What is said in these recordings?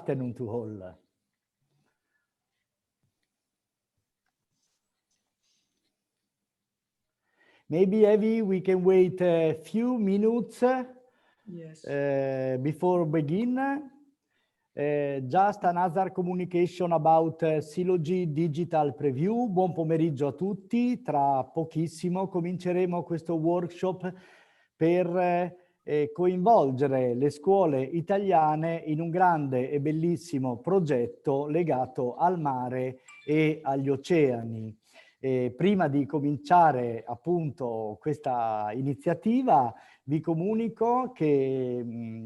Afternoon to all. Maybe, Evie, we can wait a few minutes before begin. Just another communication about Silogy Digital Preview. Buon pomeriggio a tutti. Tra pochissimo cominceremo questo workshop per coinvolgere le scuole italiane in un grande e bellissimo progetto legato al mare e agli oceani. Prima di cominciare appunto questa iniziativa vi comunico che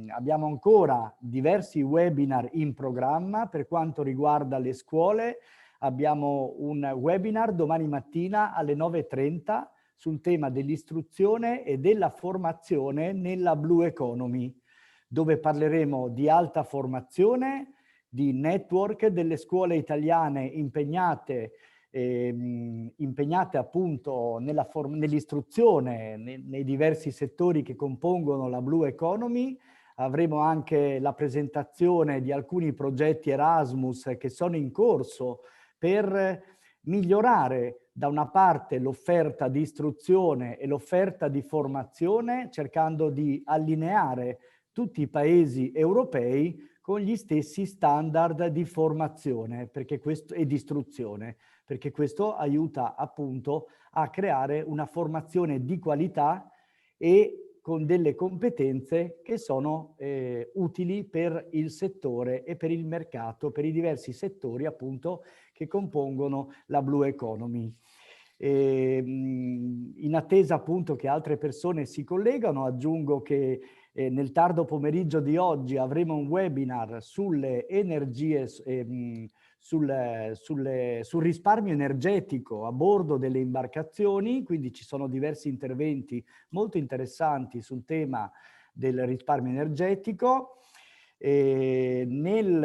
abbiamo ancora diversi webinar in programma per quanto riguarda le scuole. Abbiamo un webinar domani mattina alle 9:30 sul tema dell'istruzione e della formazione nella Blue Economy, dove parleremo di alta formazione, di network delle scuole italiane impegnate appunto nell'istruzione, nei diversi settori che compongono la Blue Economy. Avremo anche la presentazione di alcuni progetti Erasmus che sono in corso per migliorare da una parte l'offerta di istruzione e l'offerta di formazione, cercando di allineare tutti i paesi europei con gli stessi standard di formazione e di istruzione, perché questo aiuta appunto a creare una formazione di qualità e con delle competenze che sono utili per il settore e per il mercato, per i diversi settori appunto che compongono la Blue Economy. In attesa appunto che altre persone si collegano, aggiungo che nel tardo pomeriggio di oggi avremo un webinar sulle energie, sul risparmio energetico a bordo delle imbarcazioni, quindi ci sono diversi interventi molto interessanti sul tema del risparmio energetico. Nel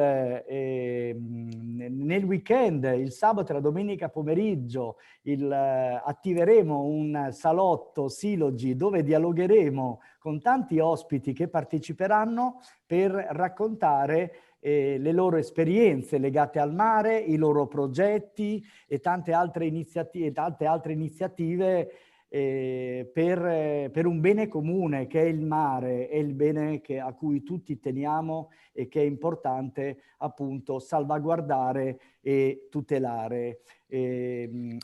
weekend, il sabato e la domenica pomeriggio, attiveremo un salotto Silogy dove dialogheremo con tanti ospiti che parteciperanno per raccontare le loro esperienze legate al mare, i loro progetti e tante altre iniziative per un bene comune che è il mare, è il bene a cui tutti teniamo e che è importante appunto salvaguardare e tutelare.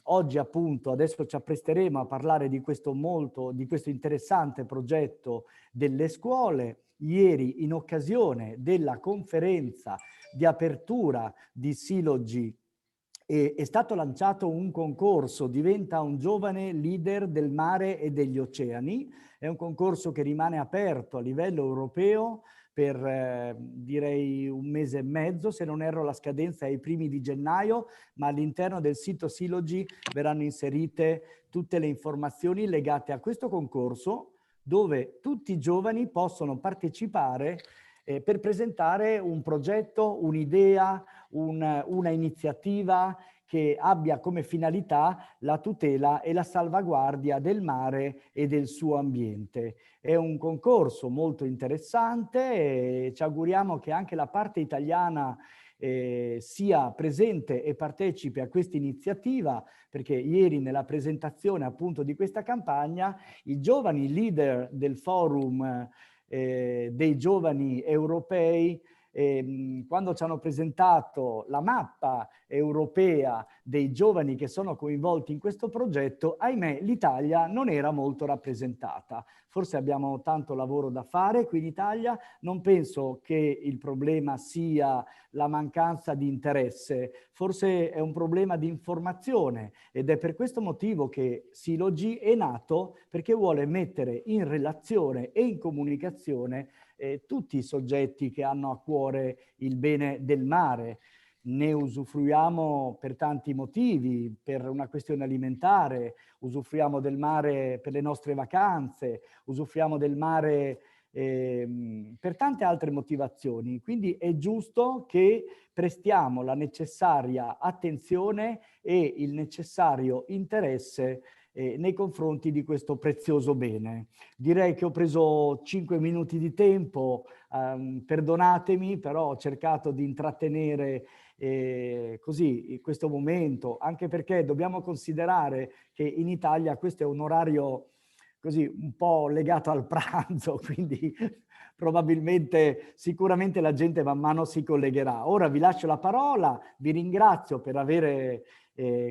Oggi appunto adesso ci appresteremo a parlare di questo interessante progetto delle scuole. Ieri, in occasione della conferenza di apertura di Silogy, è stato lanciato un concorso, diventa un giovane leader del mare e degli oceani. È un concorso che rimane aperto a livello europeo per direi un mese e mezzo, se non erro la scadenza è ai primi di gennaio, ma all'interno del sito Silogy verranno inserite tutte le informazioni legate a questo concorso, dove tutti i giovani possono partecipare per presentare un progetto, un'idea, una iniziativa che abbia come finalità la tutela e la salvaguardia del mare e del suo ambiente. È un concorso molto interessante e ci auguriamo che anche la parte italiana sia presente e partecipi a questa iniziativa, perché ieri nella presentazione appunto di questa campagna i giovani leader del forum dei giovani europei, quando ci hanno presentato la mappa europea dei giovani che sono coinvolti in questo progetto, ahimè l'Italia non era molto rappresentata. Forse abbiamo tanto lavoro da fare qui in Italia, non penso che il problema sia la mancanza di interesse, forse è un problema di informazione ed è per questo motivo che Silogy è nato, perché vuole mettere in relazione e in comunicazione tutti i soggetti che hanno a cuore il bene del mare. Ne usufruiamo per tanti motivi, per una questione alimentare, usufruiamo del mare per le nostre vacanze, usufruiamo del mare per tante altre motivazioni. Quindi è giusto che prestiamo la necessaria attenzione e il necessario interesse nei confronti di questo prezioso bene. Direi che ho preso 5 minuti di tempo, perdonatemi, però ho cercato di intrattenere così in questo momento, anche perché dobbiamo considerare che in Italia questo è un orario così un po' legato al pranzo, quindi probabilmente, sicuramente la gente man mano si collegherà. Ora vi lascio la parola, vi ringrazio per avere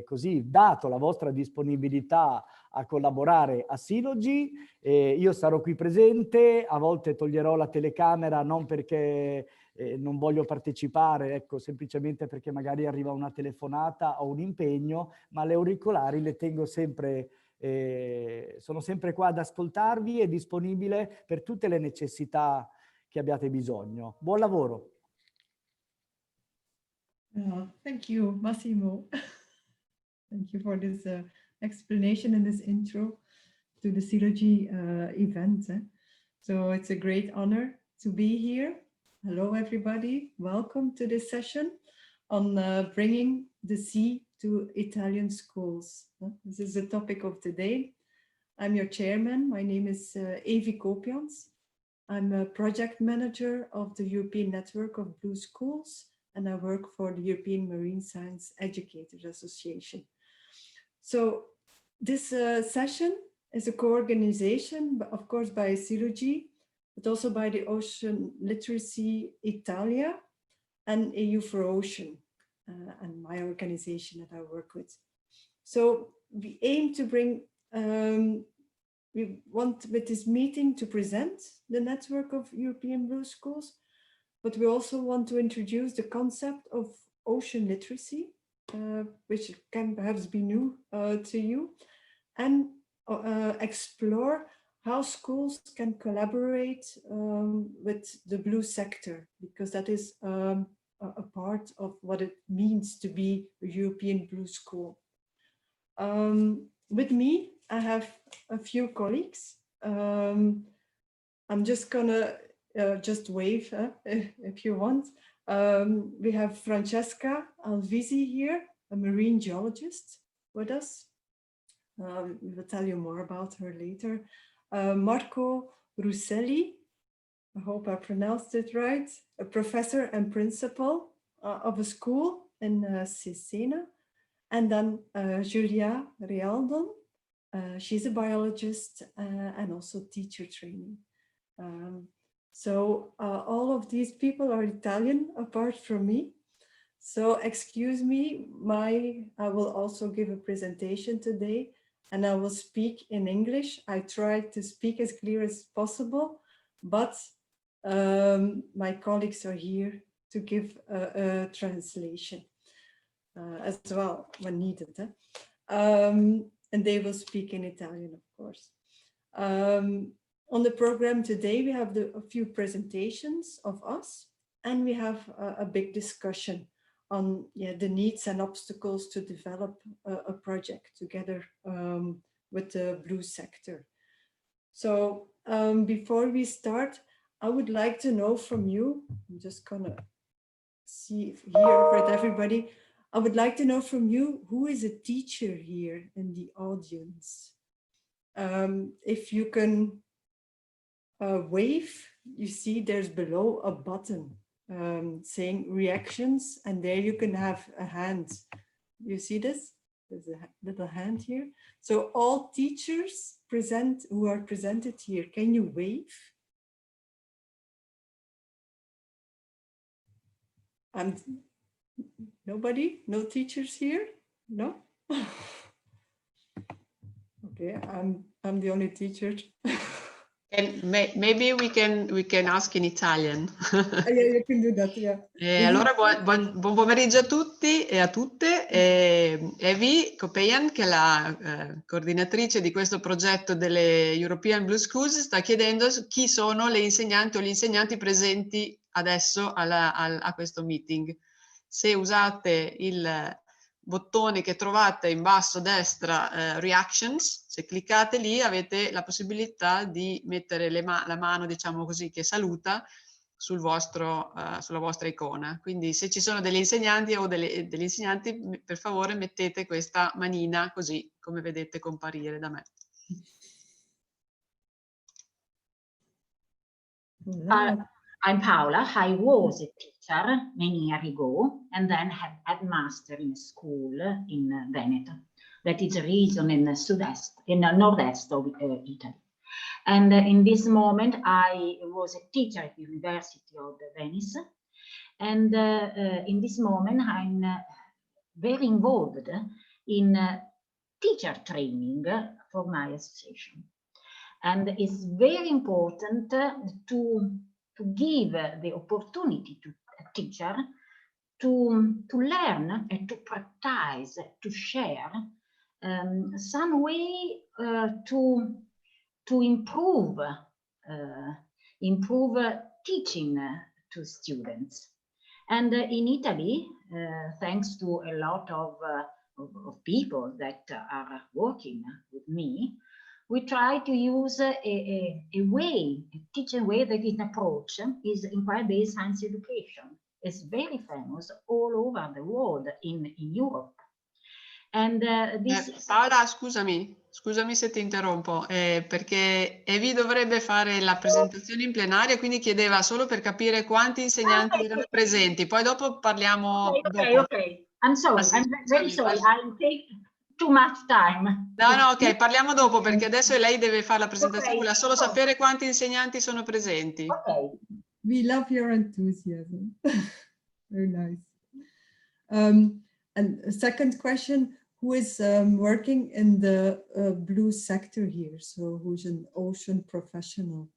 così dato la vostra disponibilità a collaborare a Silogy. Io sarò qui presente, a volte toglierò la telecamera non perché non voglio partecipare, ecco, semplicemente perché magari arriva una telefonata o un impegno, ma le auricolari le tengo sempre, sono sempre qua ad ascoltarvi e disponibile per tutte le necessità che abbiate bisogno. Buon lavoro. Thank you, Massimo. Thank you for this explanation and this intro to the Silogy event. So it's a great honor to be here. Hello, everybody. Welcome to this session on bringing the sea to Italian schools. This is the topic of today. I'm your chairman. My name is Evi Kopians. I'm a project manager of the European Network of Blue Schools, and I work for the European Marine Science Educators Association. So this session is a co-organization, of course, by Silogy, but also by the Ocean Literacy Italia and EU for Ocean, and my organization that I work with. So we aim to bring, we want with this meeting to present the network of European Blue Schools, but we also want to introduce the concept of ocean literacy, which can perhaps be new to you, and explore how schools can collaborate with the blue sector, because that is a part of what it means to be a European Blue School. With me, I have a few colleagues. I'm just gonna just wave if you want. We have Francesca Alvisi here, a marine geologist with us. We will tell you more about her later. Marco Russelli, I hope I pronounced it right, a professor and principal of a school in Cesena. And then Julia Rialdon, she's a biologist and also teacher training. So all of these people are Italian apart from me. So excuse me, I will also give a presentation today and I will speak in English. I try to speak as clear as possible, but my colleagues are here to give a translation as well when needed. And they will speak in Italian, of course. On the program today, we have a few presentations of us, and we have a big discussion on the needs and obstacles to develop a project together with the blue sector. So before we start, I would like to know from you, I'm just gonna see here with everybody, I would like to know from you, who is a teacher here in the audience? If you can wave, you see there's below a button saying reactions, and there you can have a hand. You see this? There's a little hand here. So all teachers who are presented here, can you wave? And nobody? No teachers here? No? Okay, I'm the only teacher. And maybe we can ask in Italian. Yeah, you can do that, yeah. Allora buon pomeriggio a tutti e a tutte. Evi Kopian, che è la coordinatrice di questo progetto delle European Blue Schools, sta chiedendo chi sono le insegnanti o gli insegnanti presenti adesso a questo meeting. Se usate il bottone che trovate in basso a destra, reactions, se cliccate lì avete la possibilità di mettere la mano, diciamo così, che saluta, sulla vostra icona. Quindi se ci sono degli insegnanti o degli insegnanti, per favore mettete questa manina così, come vedete comparire da me. I'm Paola. I was a teacher many years ago and then had headmaster in a school in Veneto. That is a region in north-est of Italy. And in this moment, I was a teacher at the University of Venice. And in this moment, I'm very involved in teacher training for my association. And it's very important to give the opportunity to a teacher to learn and to practice, to share some way to improve teaching to students. And in Italy, thanks to a lot of people that are working with me, we try to use a teaching way that is an approach is inquiry-based science education. It's very famous all over the world in Europe. And Paola, scusami se ti interrompo, perché Evi dovrebbe fare la presentazione in plenaria, quindi chiedeva solo per capire quanti insegnanti erano presenti, poi dopo parliamo. Okay. I'm sorry, I'm very sorry, I'll take too much time. No, ok, parliamo dopo, perché adesso lei deve fare la presentazione, vuole solo sapere quanti insegnanti sono presenti. Okay. We love your enthusiasm. Very nice. And a second question, who is working in the blue sector here? So who's an ocean professional?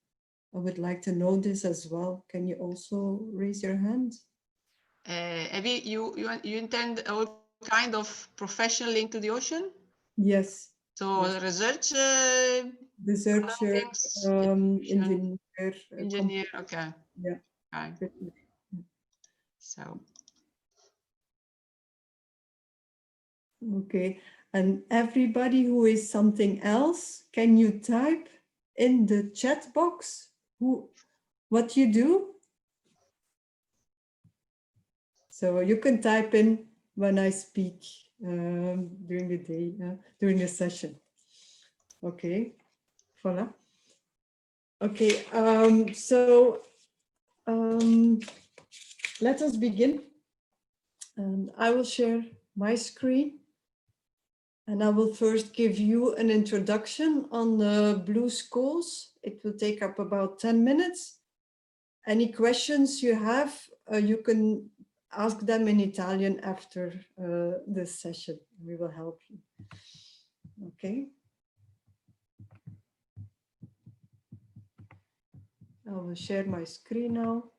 I would like to know this as well. Can you also raise your hand? Evi, you intend all kind of professional link to the ocean? Yes. So yes. researcher, engineer, okay. Yeah. Okay. So. Okay, and everybody who is something else, can you type in the chat box what you do? So you can type in when I speak during the day, during the session. Okay, voila. Okay, let us begin. I will share my screen. And I will first give you an introduction on the Blue Schools. It will take up about 10 minutes. Any questions you have, you can ask them in Italian after this session. We will help you. Okay. I will share my screen now.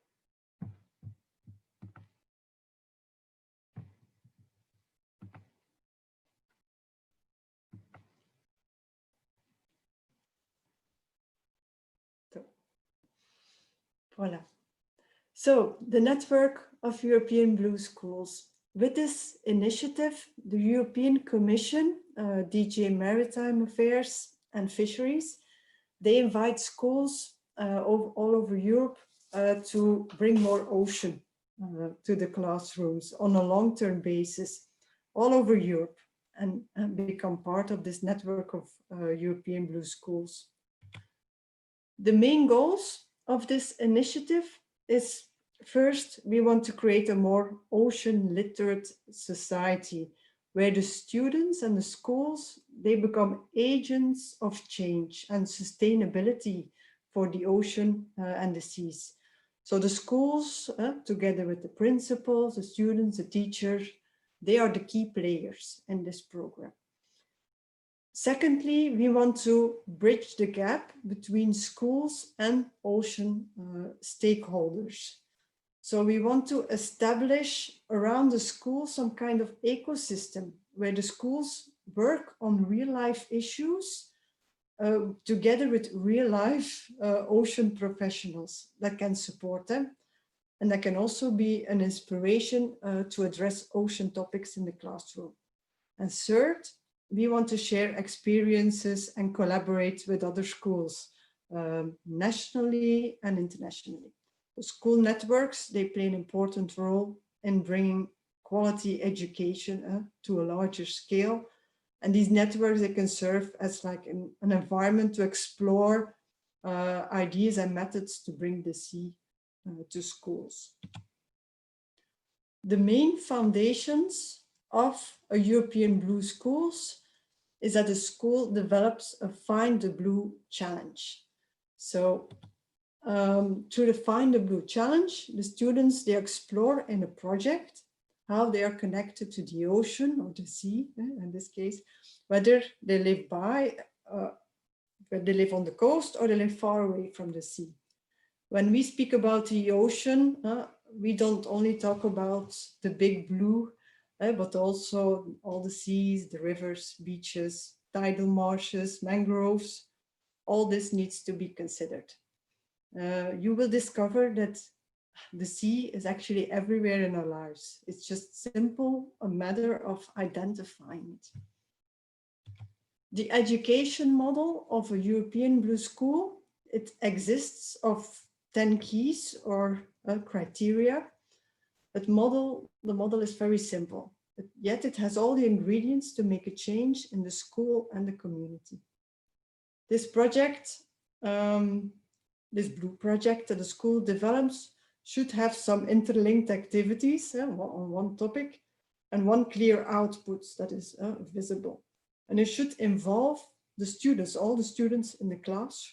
Voila. So the network of European Blue Schools. With this initiative, the European Commission, DG Maritime Affairs and Fisheries, they invite schools all over Europe to bring more ocean to the classrooms on a long-term basis all over Europe and become part of this network of European Blue Schools. The main goals of this initiative is, first, we want to create a more ocean literate society where the students and the schools, they become agents of change and sustainability for the ocean and the seas. So the schools, together with the principals, the students, the teachers, they are the key players in this program. Secondly, we want to bridge the gap between schools and ocean stakeholders. So we want to establish around the school some kind of ecosystem where the schools work on real life issues together with real life ocean professionals that can support them. And that can also be an inspiration to address ocean topics in the classroom. And third, we want to share experiences and collaborate with other schools, nationally and internationally. school networks, they play an important role in bringing quality education to a larger scale. And these networks, they can serve as like an environment to explore ideas and methods to bring the sea to schools. The main foundations of a European Blue Schools is that the school develops a Find the Blue challenge. So to define the Blue challenge, the students, they explore in a project how they are connected to the ocean or the sea, in this case, whether they live by, whether they live on the coast or they live far away from the sea. When we speak about the ocean, we don't only talk about the big blue, but also all the seas, the rivers, beaches, tidal marshes, mangroves. All this needs to be considered. You will discover that the sea is actually everywhere in our lives. It's just simple, a matter of identifying it. The education model of a European Blue School, it exists of 10 keys or criteria. But the model is very simple, but yet it has all the ingredients to make a change in the school and the community. This project, this Blue project that the school develops, should have some interlinked activities on one topic and one clear output that is visible. And it should involve the students, all the students in the class,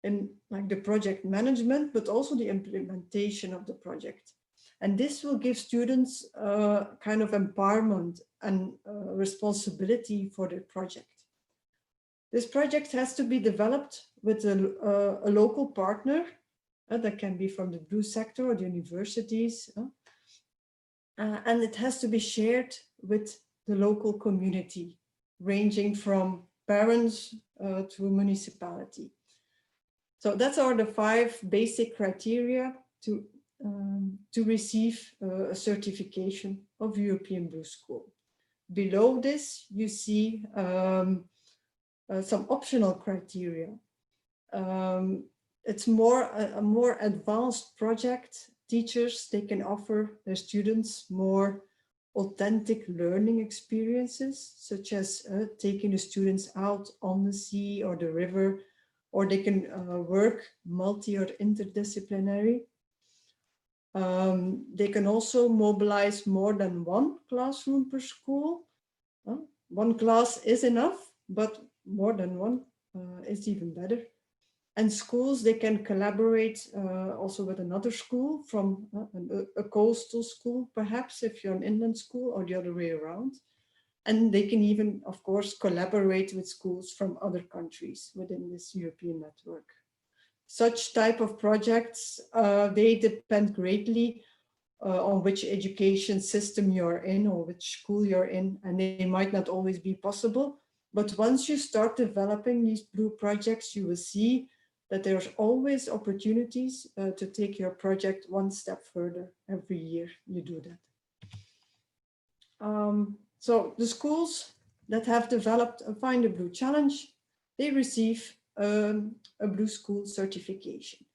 in like the project management, but also the implementation of the project. And this will give students kind of empowerment and responsibility for their project. This project has to be developed with a local partner that can be from the Blue sector or the universities. And it has to be shared with the local community, ranging from parents to a municipality. So that's are the 5 basic criteria to receive a certification of European Blue School. Below this, you see some optional criteria. It's a more advanced project. Teachers, they can offer their students more authentic learning experiences, such as taking the students out on the sea or the river, or they can work multi or interdisciplinary. They can also mobilize more than 1 classroom per school. 1 class is enough, but more than 1 is even better. And schools, they can collaborate also with another school from a coastal school, perhaps if you're an inland school, or the other way around. And they can even, of course, collaborate with schools from other countries within this European network. Such type of projects, they depend greatly on which education system you're in or which school you're in, and they might not always be possible. But once you start developing these Blue projects, you will see that there's always opportunities to take your project 1 step further. Every year you do that. So the schools that have developed a Find the Blue challenge, they receive a Blue School certification.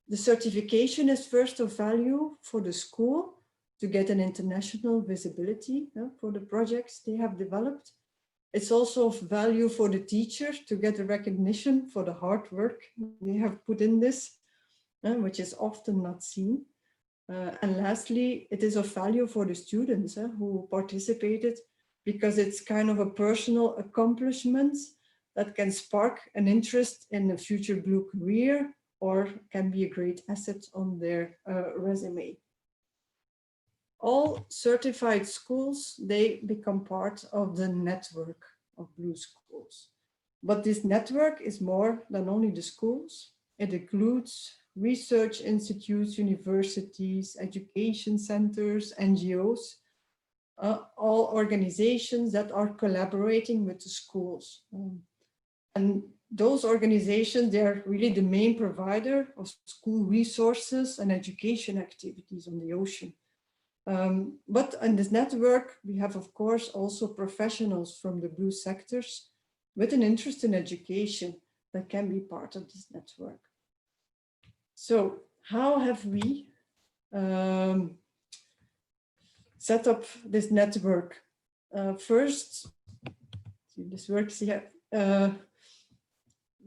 The certification is first of value for the school to get an international visibility for the projects they have developed. It's also of value for the teacher to get a recognition for the hard work they have put in this, which is often not seen. And lastly, it is of value for the students who participated, because it's kind of a personal accomplishment that can spark an interest in a future Blue career or can be a great asset on their resume. All certified schools, they become part of the network of Blue Schools. But this network is more than only the schools. It includes research institutes, universities, education centers, NGOs, all organizations that are collaborating with the schools. And those organizations, they're really the main provider of school resources and education activities on the ocean. But in this network, we have, of course, also professionals from the Blue sectors with an interest in education that can be part of this network. So how have we set up this network? First, see this works here.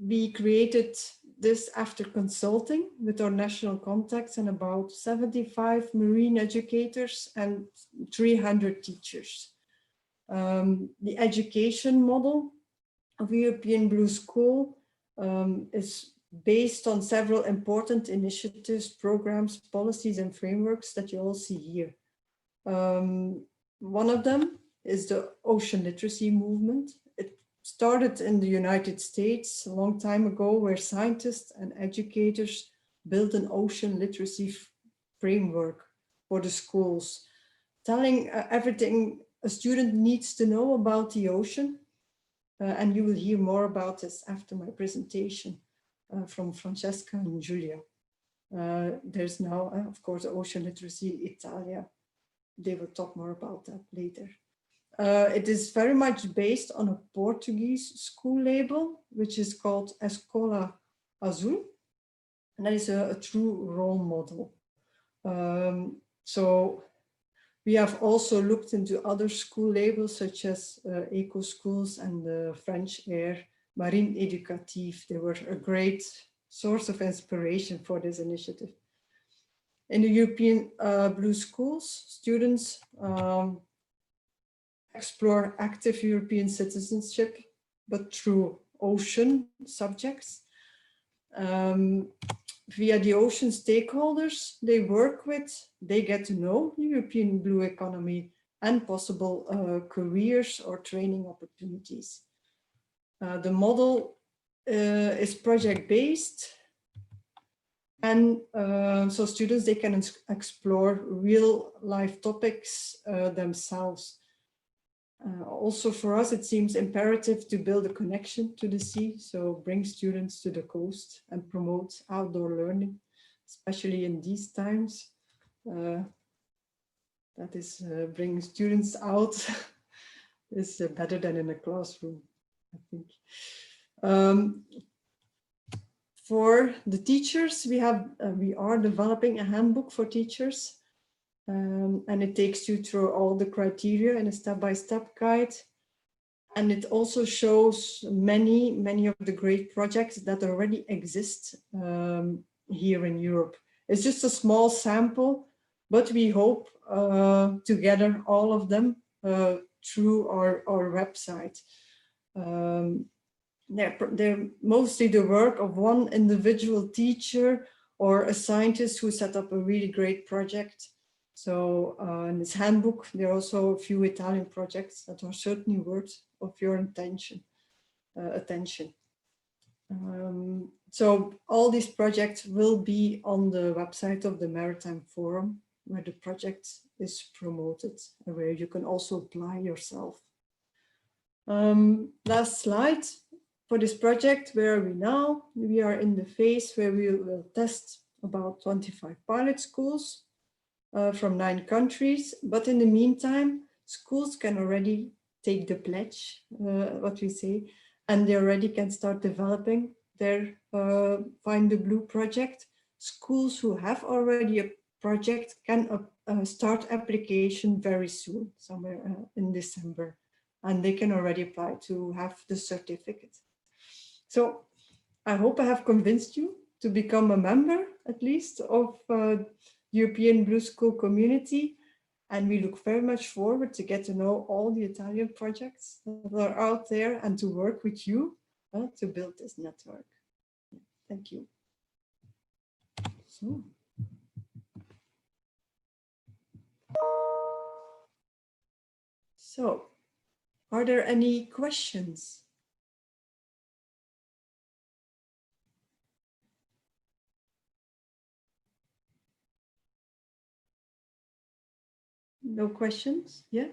We created this after consulting with our national contacts and about 75 marine educators and 300 teachers. The education model of European Blue School is based on several important initiatives, programs, policies, and frameworks that you all see here. One of them is the ocean literacy movement. It started in the United States a long time ago, where scientists and educators built an ocean literacy framework for the schools, telling everything a student needs to know about the ocean. And you will hear more about this after my presentation from Francesca and Giulia. There's now, of course, Ocean Literacy Italia. They will talk more about that later. It is very much based on a Portuguese school label, which is called Scuola Blu, and that is a true role model. So we have also looked into other school labels such as Eco Schools and the French Air Marine Éducatif. They were a great source of inspiration for this initiative. In the European Blue Schools, students explore active European citizenship, but through ocean subjects. Via the ocean stakeholders they work with, they get to know the European blue economy and possible careers or training opportunities. The model is project-based, and so students, they can explore real-life topics themselves. Also for us, it seems imperative to build a connection to the sea, so bring students to the coast and promote outdoor learning, especially in these times. That is, bring students out is better than in a classroom, I think. For the teachers, we are developing a handbook for teachers. And it takes you through all the criteria in a step-by-step guide. And it also shows many of the great projects that already exist here in Europe. It's just a small sample, but we hope to gather all of them through our website. They're mostly the work of one individual teacher or a scientist who set up a really great project. So in this handbook, there are also a few Italian projects that are certainly worth of your attention. So all these projects will be on the website of the Maritime Forum, where the project is promoted and where you can also apply yourself. Last slide. For this project, where are we now? We are in the phase where we will test about 25 pilot schools. From 9 countries, but in the meantime, schools can already take the pledge, what we say, and they already can start developing their Find the Blue project. Schools who have already a project can start application very soon, somewhere in December, and they can already apply to have the certificate. So I hope I have convinced you to become a member, at least, of European Blue School community, and we look very much forward to get to know all the Italian projects that are out there and to work with you to build this network. Thank you. So, are there any questions? No questions? Yeah?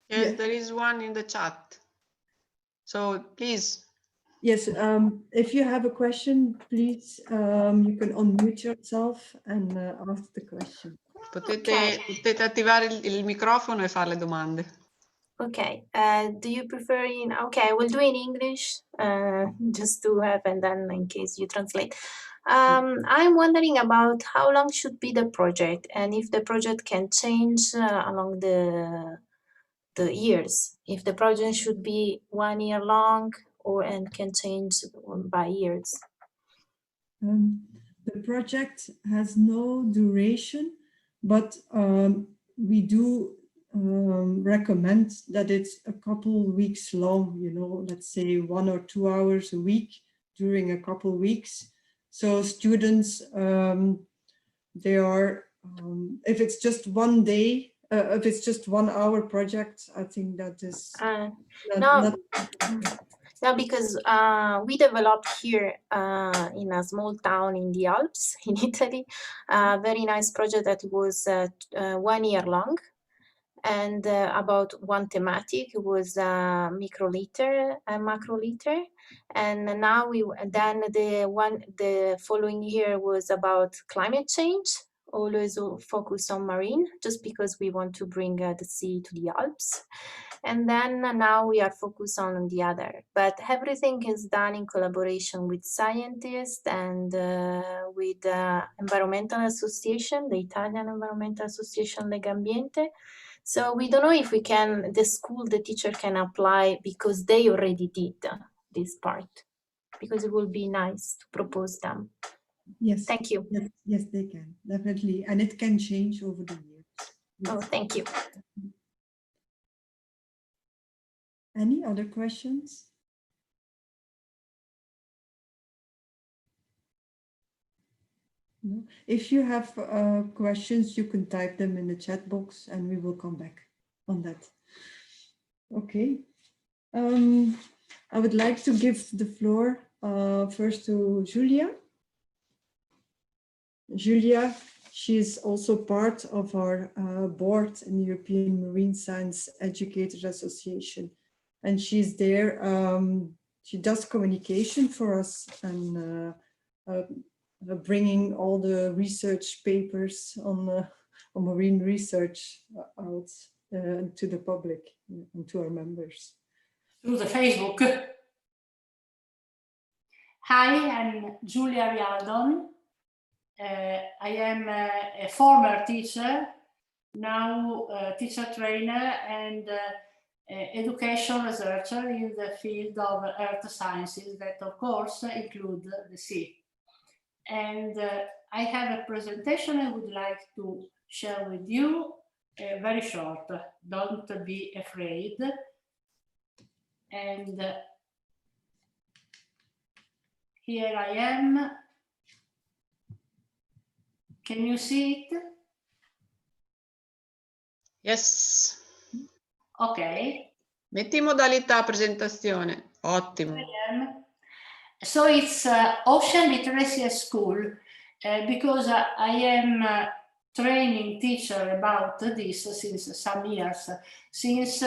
Yes, Yeah. there is one in the chat. So please. Yes, if you have a question, please, you can unmute yourself and ask the question. Potete attivare il microfono e fare le domande. Okay, do you prefer in, okay, I will do in English, just to have, and then in case you translate. I'm wondering about how long should be the project and if the project can change along the years. If the project should be 1 year long and can change by years. The project has no duration, but we do recommend that it's a couple weeks long, you know, let's say 1 or 2 hours a week during a couple weeks. So students, they are, if it's just one day, if it's just 1 hour project, I think that is No, because we developed here in a small town in the Alps in Italy, a very nice project that was 1 year long and about one thematic. It was microliter and macroliter. And now the following year was about climate change, always focused on marine, just because we want to bring the sea to the Alps. And then now we are focused on the other, but everything is done in collaboration with scientists and with the environmental association, the Italian Environmental Association Legambiente. So we don't know if we can, the teacher can apply because they already did this part, because it would be nice to propose them. Yes. Thank you. Yes, they can, definitely. And it can change over the years. Yes. Oh, thank you. Any other questions? No? If you have questions, you can type them in the chat box and we will come back on that. Okay. I would like to give the floor first to Julia. Julia, she is also part of our board in the European Marine Science Educators Association. And she's there, she does communication for us and bringing all the research papers on marine research out to the public and to our members. Through the Facebook. Hi, I'm Giulia Rialdon. I am a former teacher, now teacher trainer and education researcher in the field of earth sciences that of course include the sea. And I have a presentation I would like to share with you, very short, don't be afraid. And here I am. Can you see it? Yes. Ok. Metti in modalità presentazione. Ottimo. So it's Ocean Literacy at School because I am training teacher about this since some years, since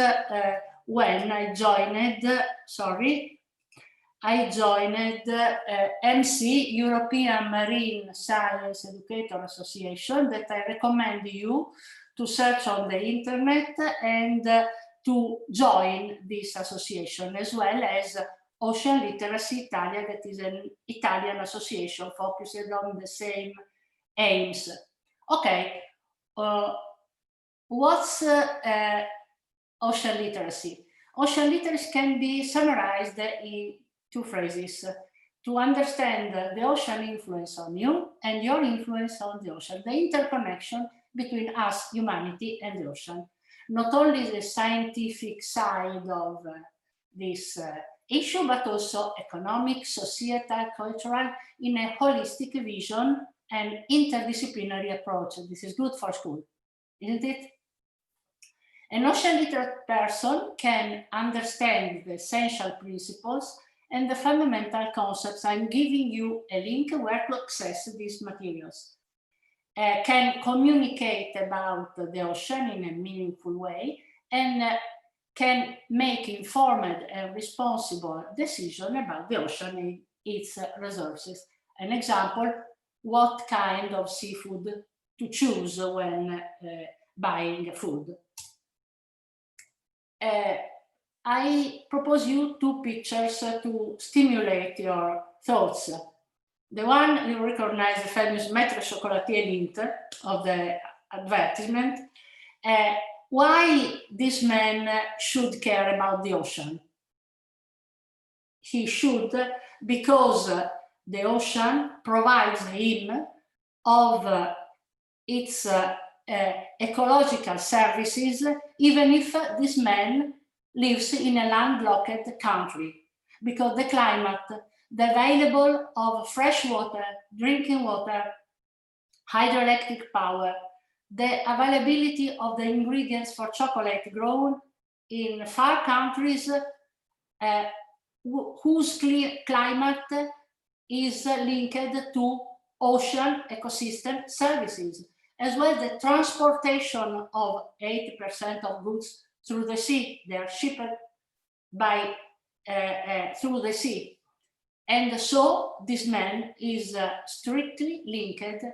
when I joined, MC, European Marine Science Educator Association, that I recommend you to search on the internet and to join this association, as well as Ocean Literacy Italia, that is an Italian association focused on the same aims. Okay, what's ocean literacy? Ocean literacy can be summarized in 2 phrases. To understand the ocean influence on you and your influence on the ocean, the interconnection between us, humanity, and the ocean. Not only the scientific side of this issue, but also economic, societal, cultural, in a holistic vision and interdisciplinary approach. This is good for school, isn't it? An ocean literate person can understand the essential principles and the fundamental concepts. I'm giving you a link where to access these materials. Can communicate about the ocean in a meaningful way and can make informed and responsible decision about the ocean and its resources. An example, what kind of seafood to choose when buying food. I propose you 2 pictures to stimulate your thoughts. The one you recognize, the famous Maître Chocolatier Linter of the advertisement. Why this man should care about the ocean? He should, because the ocean provides him of its ecological services, even if this man lives in a landlocked country, because the climate, the available of fresh water, drinking water, hydroelectric power, the availability of the ingredients for chocolate grown in far countries whose climate is linked to ocean ecosystem services, as well as the transportation of 80% of goods through the sea. They are shipped by through the sea. And so this man is strictly linked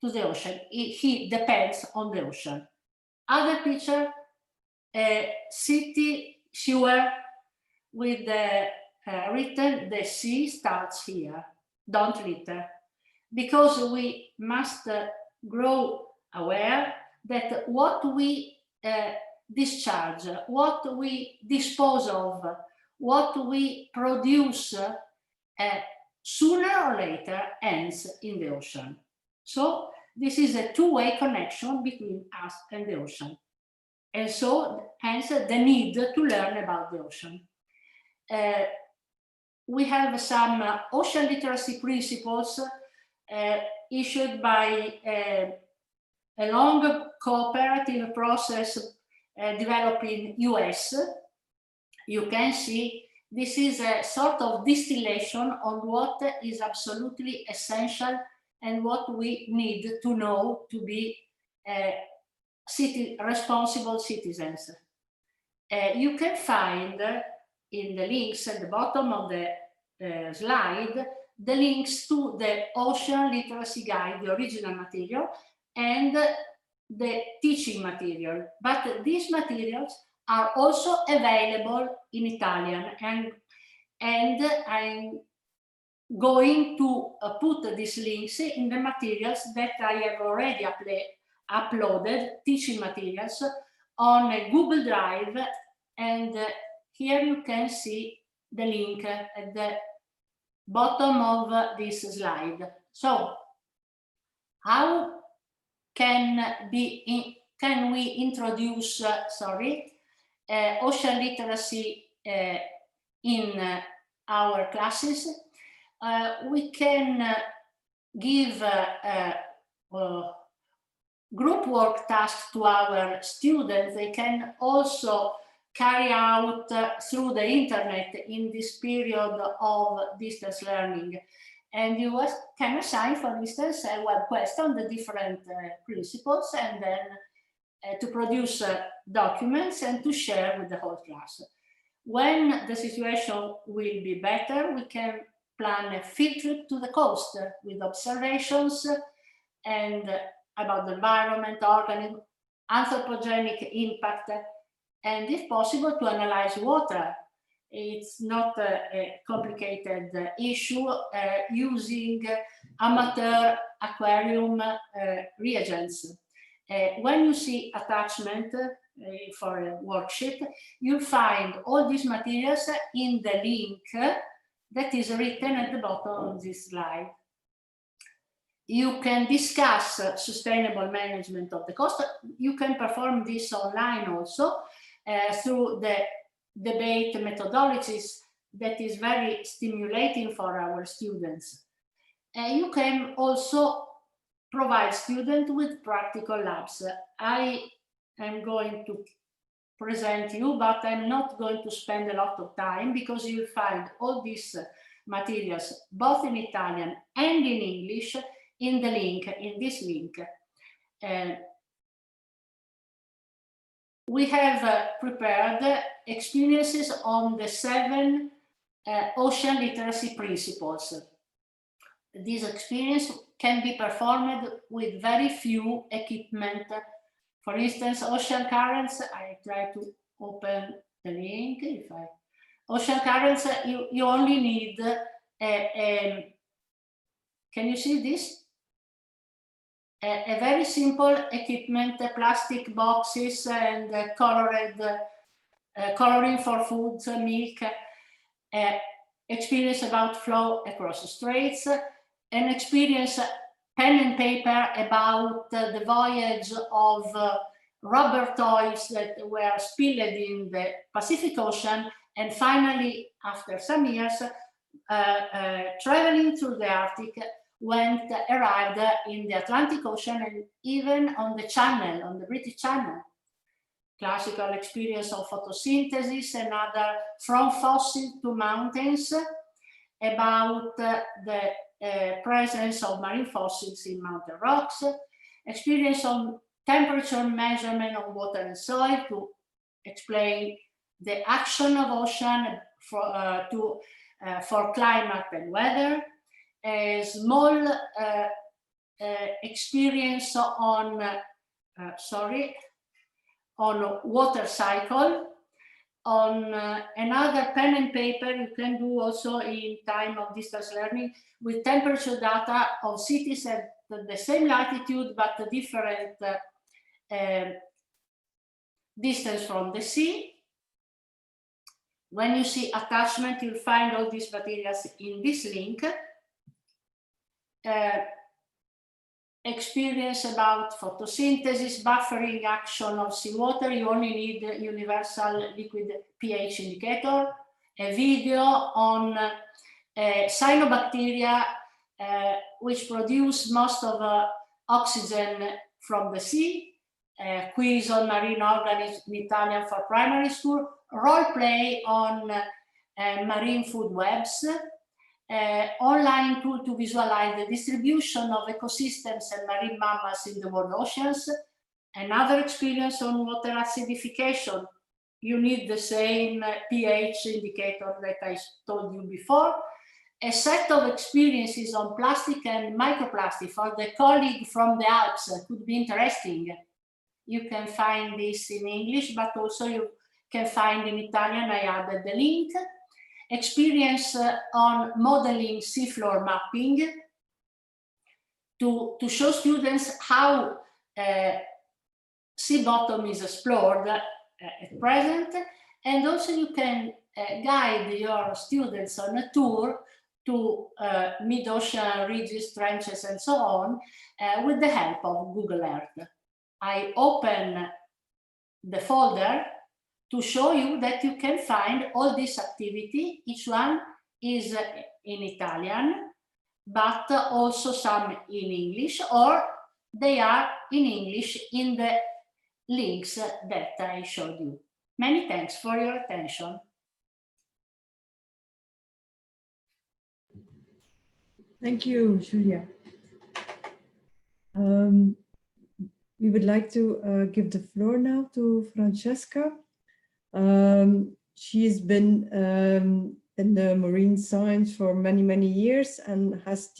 to the ocean. He depends on the ocean. Other picture, city sewer with the written, the sea starts here, don't litter. Because we must grow aware that what we discharge, what we dispose of, what we produce, sooner or later ends in the ocean. So this is a two-way connection between us and the ocean. And so hence the need to learn about the ocean. We have some ocean literacy principles issued by a long cooperative process developed in US. You can see this is a sort of distillation on what is absolutely essential and what we need to know to be responsible citizens. You can find in the links at the bottom of the slide the links to the Ocean Literacy Guide, the original material, and the teaching material. But these materials are also available in Italian, and I'm going to put these links in the materials that I have already uploaded, teaching materials, on a Google Drive, and here you can see the link at the bottom of this slide. So, how can we introduce, ocean literacy in our classes? We can give group work tasks to our students. They can also carry out through the internet in this period of distance learning. And you can assign, for instance, a web quest on the different principles, and then to produce documents and to share with the whole class. When the situation will be better, we can plan a field trip to the coast with observations and about the environment, organism, anthropogenic impact, and if possible to analyze water. It's not a complicated issue using amateur aquarium reagents. When you see attachment for a worksheet, you'll find all these materials in the link that is written at the bottom of this slide. You can discuss sustainable management of the coast. You can perform this online also through the debate methodologies that is very stimulating for our students. You can also provide students with practical labs. I am going to present you, but I'm not going to spend a lot of time because you'll find all these materials both in Italian and in English in the link, in this link. We have prepared experiences on the 7 ocean literacy principles. This experience can be performed with very few equipment. For instance, ocean currents, I try to open the link. Ocean currents, you only need Can you see this? A very simple equipment, plastic boxes and coloring for food, milk, experience about flow across the straits, an experience pen and paper about the voyage of rubber toys that were spilled in the Pacific Ocean, and finally, after some years, traveling through the Arctic, arrived in the Atlantic Ocean and even on the Channel, on the British Channel. Classical experience of photosynthesis and other from fossil to mountains, about the presence of marine fossils in mountain rocks, experience of temperature measurement of water and soil to explain the action of ocean for climate and weather, a small experience on water cycle, on another pen and paper you can do also in time of distance learning with temperature data of cities at the same latitude but a different distance from the sea. When you see attachment, you'll find all these materials in this link. Experience about photosynthesis, buffering action of seawater. You only need a universal liquid pH indicator. A video on cyanobacteria, which produce most of oxygen from the sea. Quiz on marine organisms in Italian for primary school. Role play on marine food webs. Online tool to visualize the distribution of ecosystems and marine mammals in the world oceans. Another experience on water acidification. You need the same pH indicator that I told you before. A set of experiences on plastic and microplastic for the colleague from the Alps could be interesting. You can find this in English, but also you can find in Italian. I added the link. Experience on modeling seafloor mapping to show students how sea bottom is explored at present, and also you can guide your students on a tour to mid-ocean ridges, trenches, and so on with the help of Google Earth. I open the folder to show you that you can find all this activity. Each one is in Italian, but also some in English, or they are in English in the links that I showed you. Many thanks for your attention. Thank you, Julia. We would like to give the floor now to Francesca. She's been in the marine science for many years and has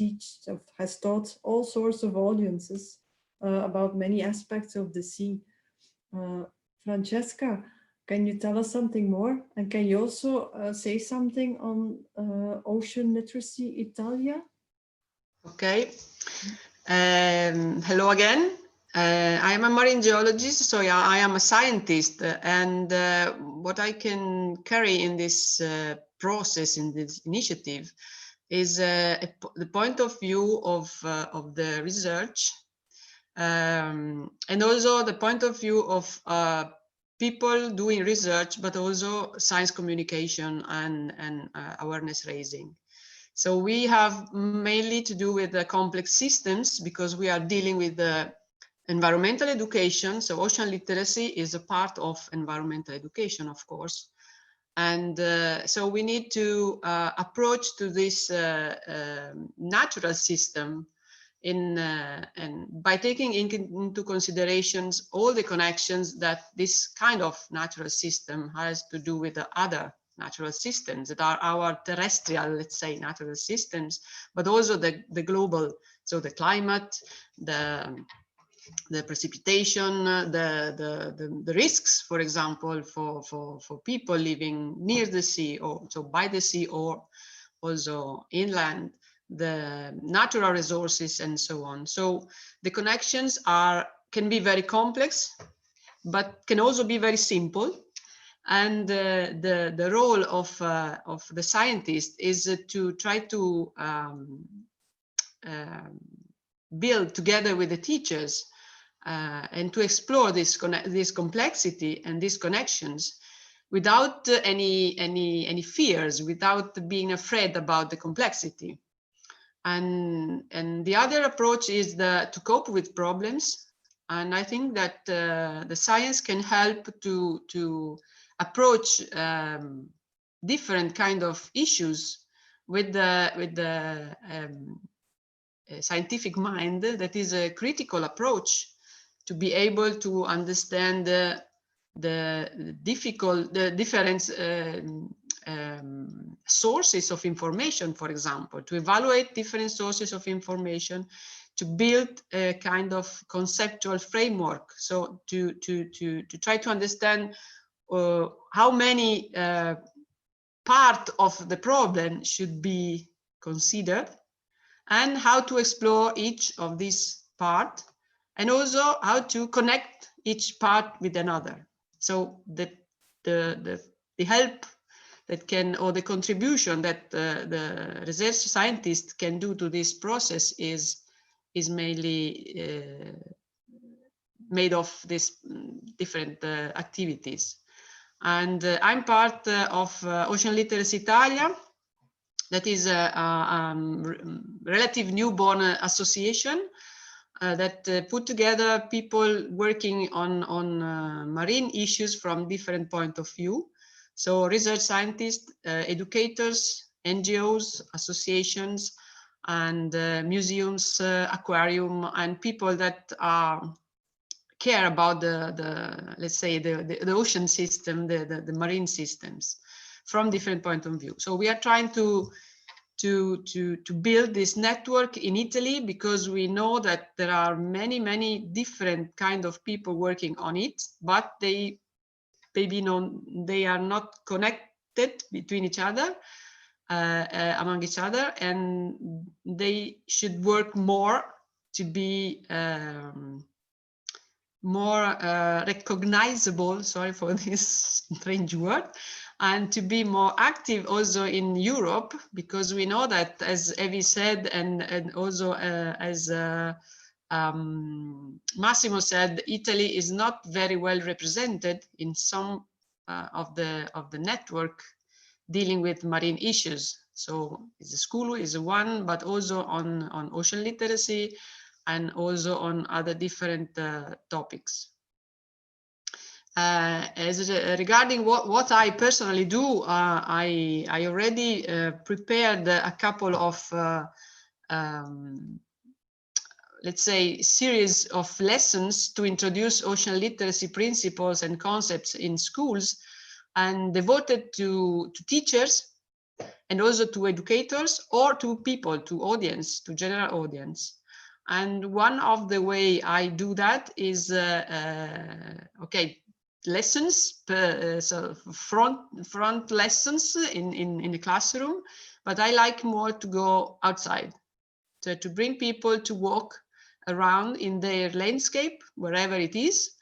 taught all sorts of audiences about many aspects of the sea. Francesca, can you tell us something more? And can you also say something on Ocean Literacy Italia? Okay. Hello again. I am a marine geologist, so yeah, I am a scientist, and what I can carry in this process, in this initiative, is the point of view of the research, and also the point of view of people doing research, but also science communication and awareness raising. So we have mainly to do with the complex systems because we are dealing with the environmental education. So ocean literacy is a part of environmental education, of course. And so we need to approach to this natural system and by taking into considerations all the connections that this kind of natural system has to do with the other natural systems that are our terrestrial, let's say, natural systems, but also the global, so the climate, the precipitation, the risks, for example, for people living near the sea or so by the sea or also inland, the natural resources and so on. So the connections can be very complex, but can also be very simple. And the role of the scientist is to try to build together with the teachers and to explore this complexity and these connections without any fears, without being afraid about the complexity. And the other approach is to cope with problems. And I think that the science can help to approach different kind of issues with the scientific mind. That is a critical approach to be able to understand the different sources of information, for example, to evaluate different sources of information, to build a kind of conceptual framework. So to try to understand how many part of the problem should be considered, and how to explore each of these parts, and also how to connect each part with another. So the help that can, or the contribution that the research scientist can do to this process is mainly made of these different activities. And I'm part of Ocean Literacy Italia. That is a relative newborn association that put together people working on marine issues from different point of view. So research scientists, educators, NGOs, associations, and museums, aquarium, and people that care about let's say the ocean system, the marine systems from different point of view. So we are trying to build this network in Italy, because we know that there are many different kind of people working on it, but they are not connected between each other, among each other, and they should work more to be more recognizable, sorry for this strange word, and to be more active also in Europe, because we know that, as Evie said, and also as Massimo said, Italy is not very well represented in some of the network dealing with marine issues. So the school is one, but also on ocean literacy, and also on other different topics. Regarding what I personally do, I already prepared a couple of, let's say, series of lessons to introduce ocean literacy principles and concepts in schools, and devoted to teachers, and also to educators, or to people, to audience, to general audience. And one of the way I do that is, lessons, so front lessons in the classroom, but I like more to go outside, so to bring people to walk around in their landscape, wherever it is,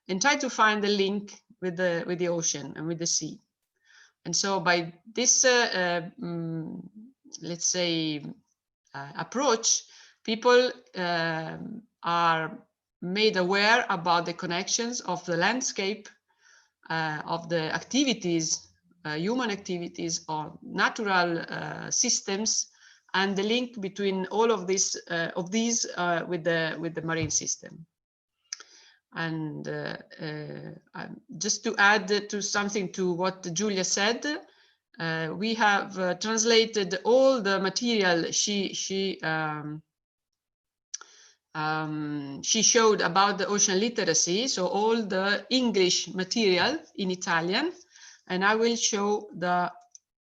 and try to find the link with the ocean and with the sea. And so by this, let's say, approach, people are made aware about the connections of the landscape, of the activities, human activities, or natural systems, and the link between all of these with the marine system. And just to add to something to what Giulia said, we have translated all the material she showed about the ocean literacy, so all the English material in Italian, and I will show the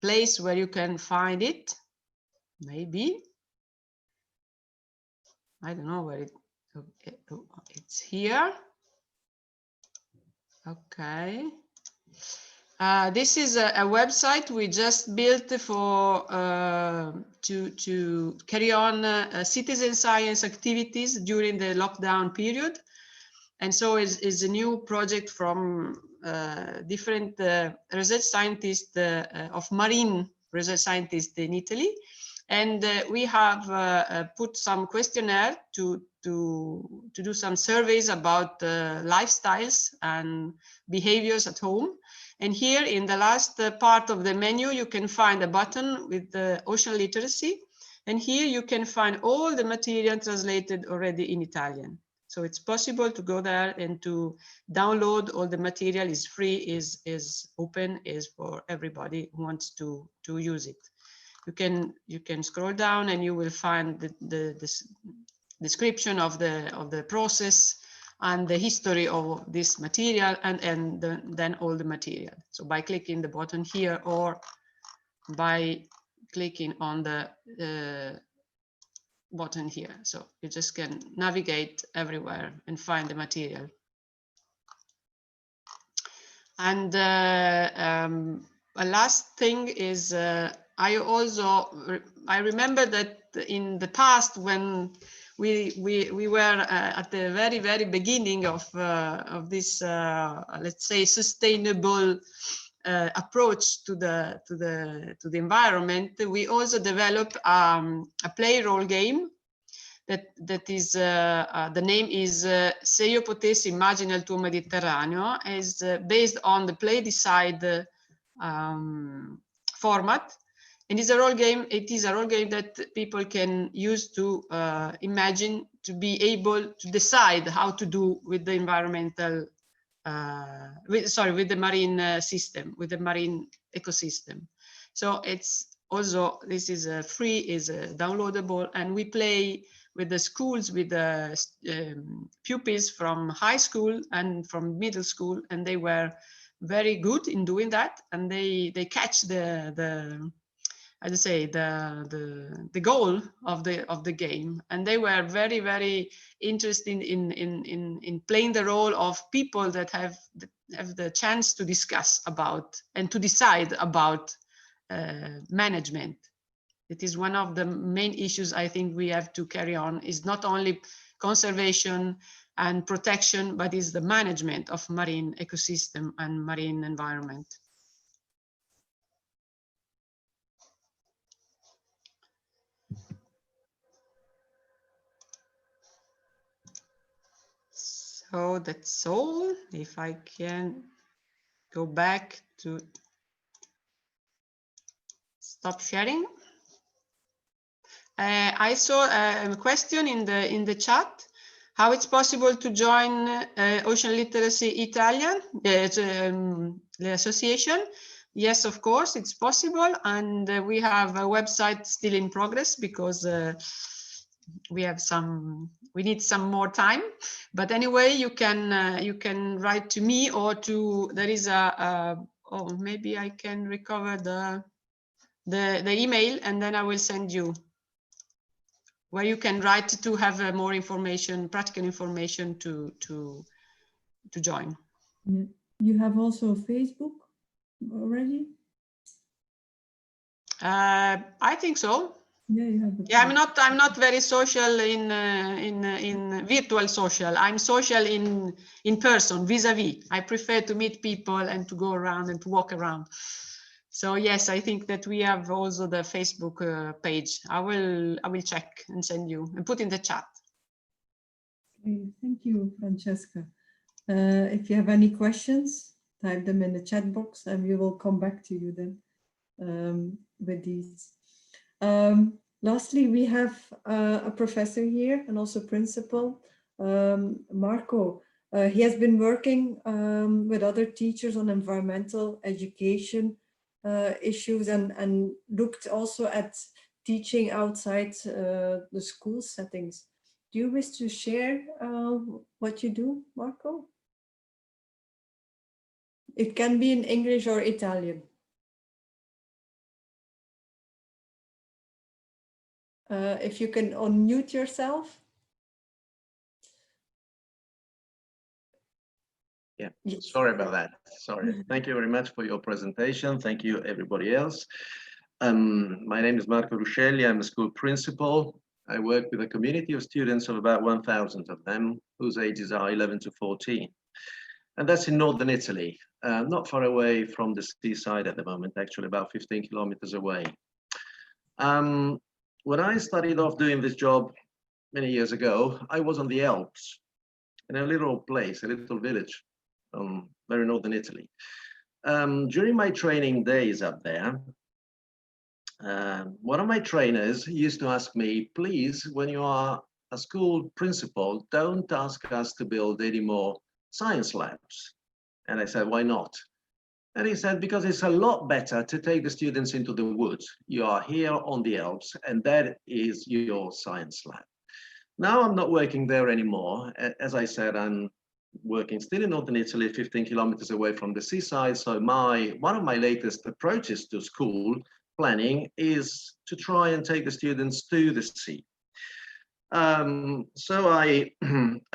place where you can find it. Maybe, I don't know where it's here. Okay. This is a website we just built for to carry on citizen science activities during the lockdown period. And so it's a new project from different research scientists of marine research scientists in Italy. And we have put some questionnaire to do some surveys about lifestyles and behaviors at home. And here in the last part of the menu, you can find a button with the ocean literacy. And here you can find all the material translated already in Italian. So it's possible to go there and to download all the material. Is free, is open, is for everybody who wants to use it. You can scroll down and you will find this description of the process and the history of this material and then all the material. So by clicking the button here or by clicking on the button here. So you just can navigate everywhere and find the material. And a last thing is I remember that in the past when we were at the very beginning of this let's say sustainable approach to the environment, we also developed a play role game that is the name is Se io potessi immagina il tuo Mediterraneo, is based on the Play Decide format. And it's a role game. It is a role game that people can use to imagine, to be able to decide how to do with the environmental, with the marine system, with the marine ecosystem. So it's also, this is free, is downloadable, and we play with the schools, with the pupils from high school and from middle school, and they were very good in doing that, and they catch the I'd say the goal of the game, and they were very interested in playing the role of people that have the chance to discuss about and to decide about management. It is one of the main issues I think we have to carry on, is not only conservation and protection, but is the management of marine ecosystem and marine environment. So that's all. If I can go back to stop sharing. I saw a question in the chat, how it's possible to join Ocean Literacy Italian, the association. Yes, of course, it's possible. And we have a website still in progress because we need some more time. But anyway, you can write to me or to, there is oh, maybe I can recover the email, and then I will send you where you can write to have more information, practical information to join. Yeah. You have also Facebook already? I think so. Yeah, you have. Yeah, I'm not very social in virtual social. I'm social in person, vis-a-vis. I prefer to meet people and to go around and to walk around. So yes, I think that we have also the Facebook page. I will check and send you and put in the chat. Okay, thank you, Francesca. If you have any questions, type them in the chat box and we will come back to you then with these. Lastly, we have a professor here and also principal, Marco. He has been working with other teachers on environmental education issues and looked also at teaching outside the school settings. Do you wish to share what you do, Marco? It can be in English or Italian. If you can unmute yourself. Yeah, Yes. sorry about that. Sorry. Thank you very much for your presentation. Thank you, everybody else. My name is Marco Ruscelli. I'm a school principal. I work with a community of students of about 1,000 of them, whose ages are 11 to 14. And that's in northern Italy, not far away from the seaside at the moment, actually about 15 kilometers away. When I started off doing this job many years ago, I was on the Alps, in a little place, a little village, very northern Italy. During my training days up there, one of my trainers used to ask me, please, when you are a school principal, don't ask us to build any more science labs. And I said, why not? And he said, because it's a lot better to take the students into the woods. You are here on the Alps, and that is your science lab. Now I'm not working there anymore. As I said, I'm working still in northern Italy, 15 kilometers away from the seaside. So one of my latest approaches to school planning is to try and take the students to the sea. So I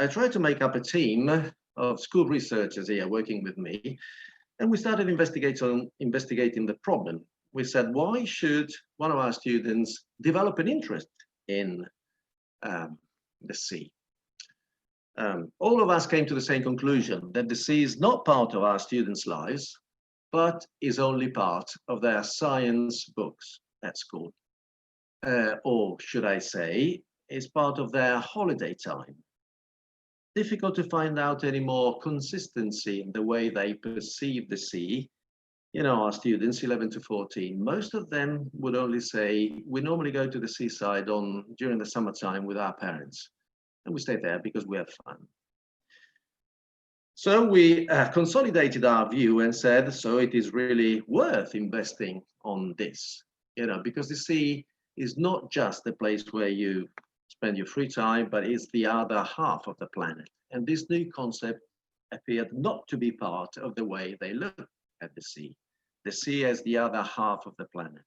tried to make up a team of school researchers here working with me, and we started investigating the problem. We said, why should one of our students develop an interest in the sea? All of us came to the same conclusion, that the sea is not part of our students' lives, but is only part of their science books at school. Or should I say, is part of their holiday time. Difficult to find out any more consistency in the way they perceive the sea. You know, our students, 11 to 14, most of them would only say, we normally go to the seaside during the summertime with our parents. And we stay there because we have fun. So we consolidated our view and said, so it is really worth investing on this, you know, because the sea is not just the place where you spend your free time, but it's the other half of the planet. And this new concept appeared not to be part of the way they look at the sea as the other half of the planet.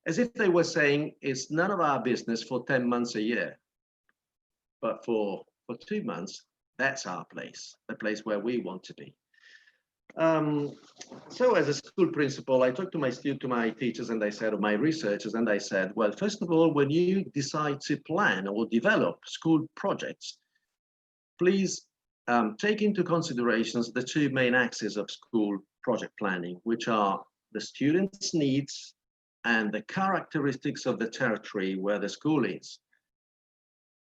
As if they were saying, it's none of our business for 10 months a year, but for 2 months, that's our place, the place where we want to be. So as a school principal, I talked to my teachers and I said, or my researchers, and I said, well, first of all, when you decide to plan or develop school projects, please take into considerations the two main axes of school project planning, which are the students' needs and the characteristics of the territory where the school is.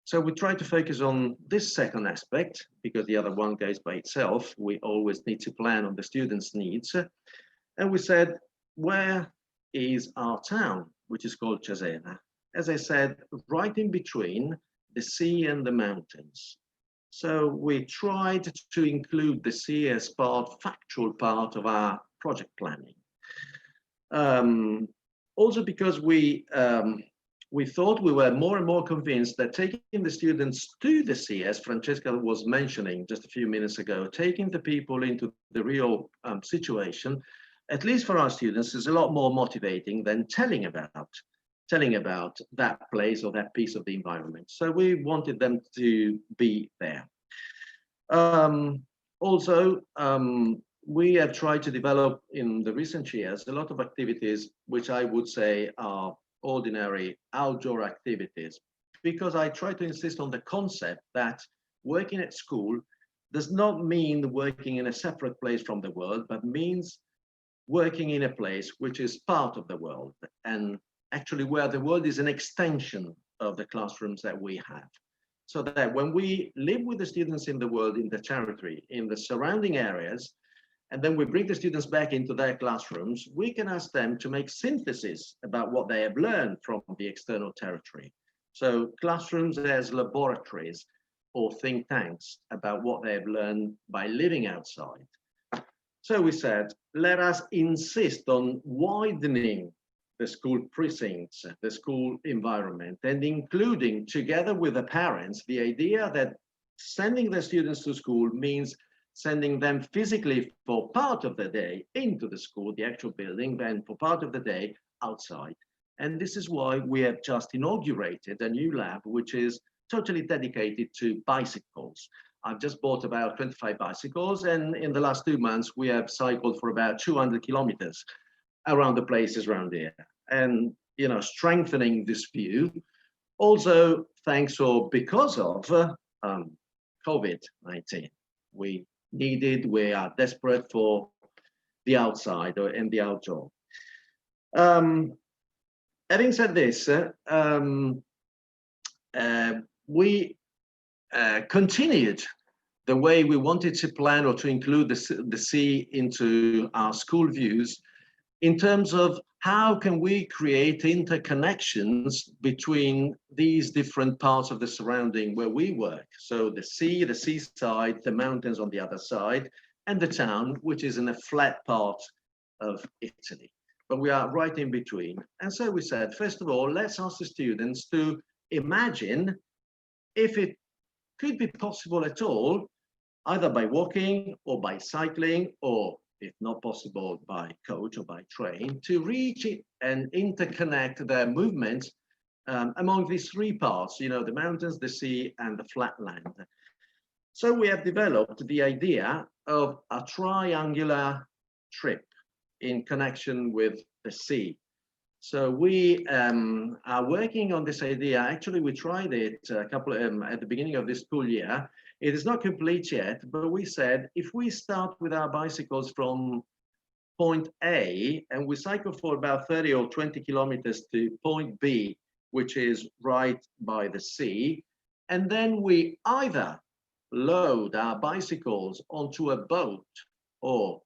So we try to focus on this second aspect because the other one goes by itself. We always need to plan on the students' needs. And we said, where is our town, which is called Cesena? As I said, right in between the sea and the mountains. So we tried to include the sea as factual part of our project planning. Also because we thought we were more and more convinced that taking the students to the sea, as Francesca was mentioning just a few minutes ago, taking the people into the real situation, at least for our students, is a lot more motivating than telling about that place or that piece of the environment. So we wanted them to be there. We have tried to develop in the recent years a lot of activities which I would say are ordinary outdoor activities, because I try to insist on the concept that working at school does not mean working in a separate place from the world, but means working in a place which is part of the world, and actually where the world is an extension of the classrooms that we have. So that when we live with the students in the world, in the territory, in the surrounding areas, and then we bring the students back into their classrooms, we can ask them to make synthesis about what they have learned from the external territory. So classrooms as laboratories or think tanks about what they have learned by living outside. So we said, let us insist on widening the school precincts, the school environment, and including, together with the parents, the idea that sending the students to school means sending them physically for part of the day into the school, the actual building, then for part of the day outside. And this is why we have just inaugurated a new lab, which is totally dedicated to bicycles. I've just bought about 25 bicycles, and in the last 2 months, we have cycled for about 200 kilometers around the places around here. And, you know, strengthening this view, also thanks or because of COVID-19. We are desperate for the outside and the outdoor. Having said this, we continued the way we wanted to plan or to include the sea into our school views in terms of how can we create interconnections between these different parts of the surrounding where we work. So the sea, the seaside, the mountains on the other side, and the town, which is in a flat part of Italy. But we are right in between. And so we said, first of all, let's ask the students to imagine if it could be possible at all, either by walking or by cycling, or if not possible by coach or by train, to reach it and interconnect their movements among these three parts, you know, the mountains, the sea, and the flat land. So we have developed the idea of a triangular trip in connection with the sea. So we are working on this idea. Actually, we tried it at the beginning of this school year. It is not complete yet, but we said if we start with our bicycles from point A and we cycle for about 30 or 20 kilometers to point B, which is right by the sea, and then we either load our bicycles onto a boat or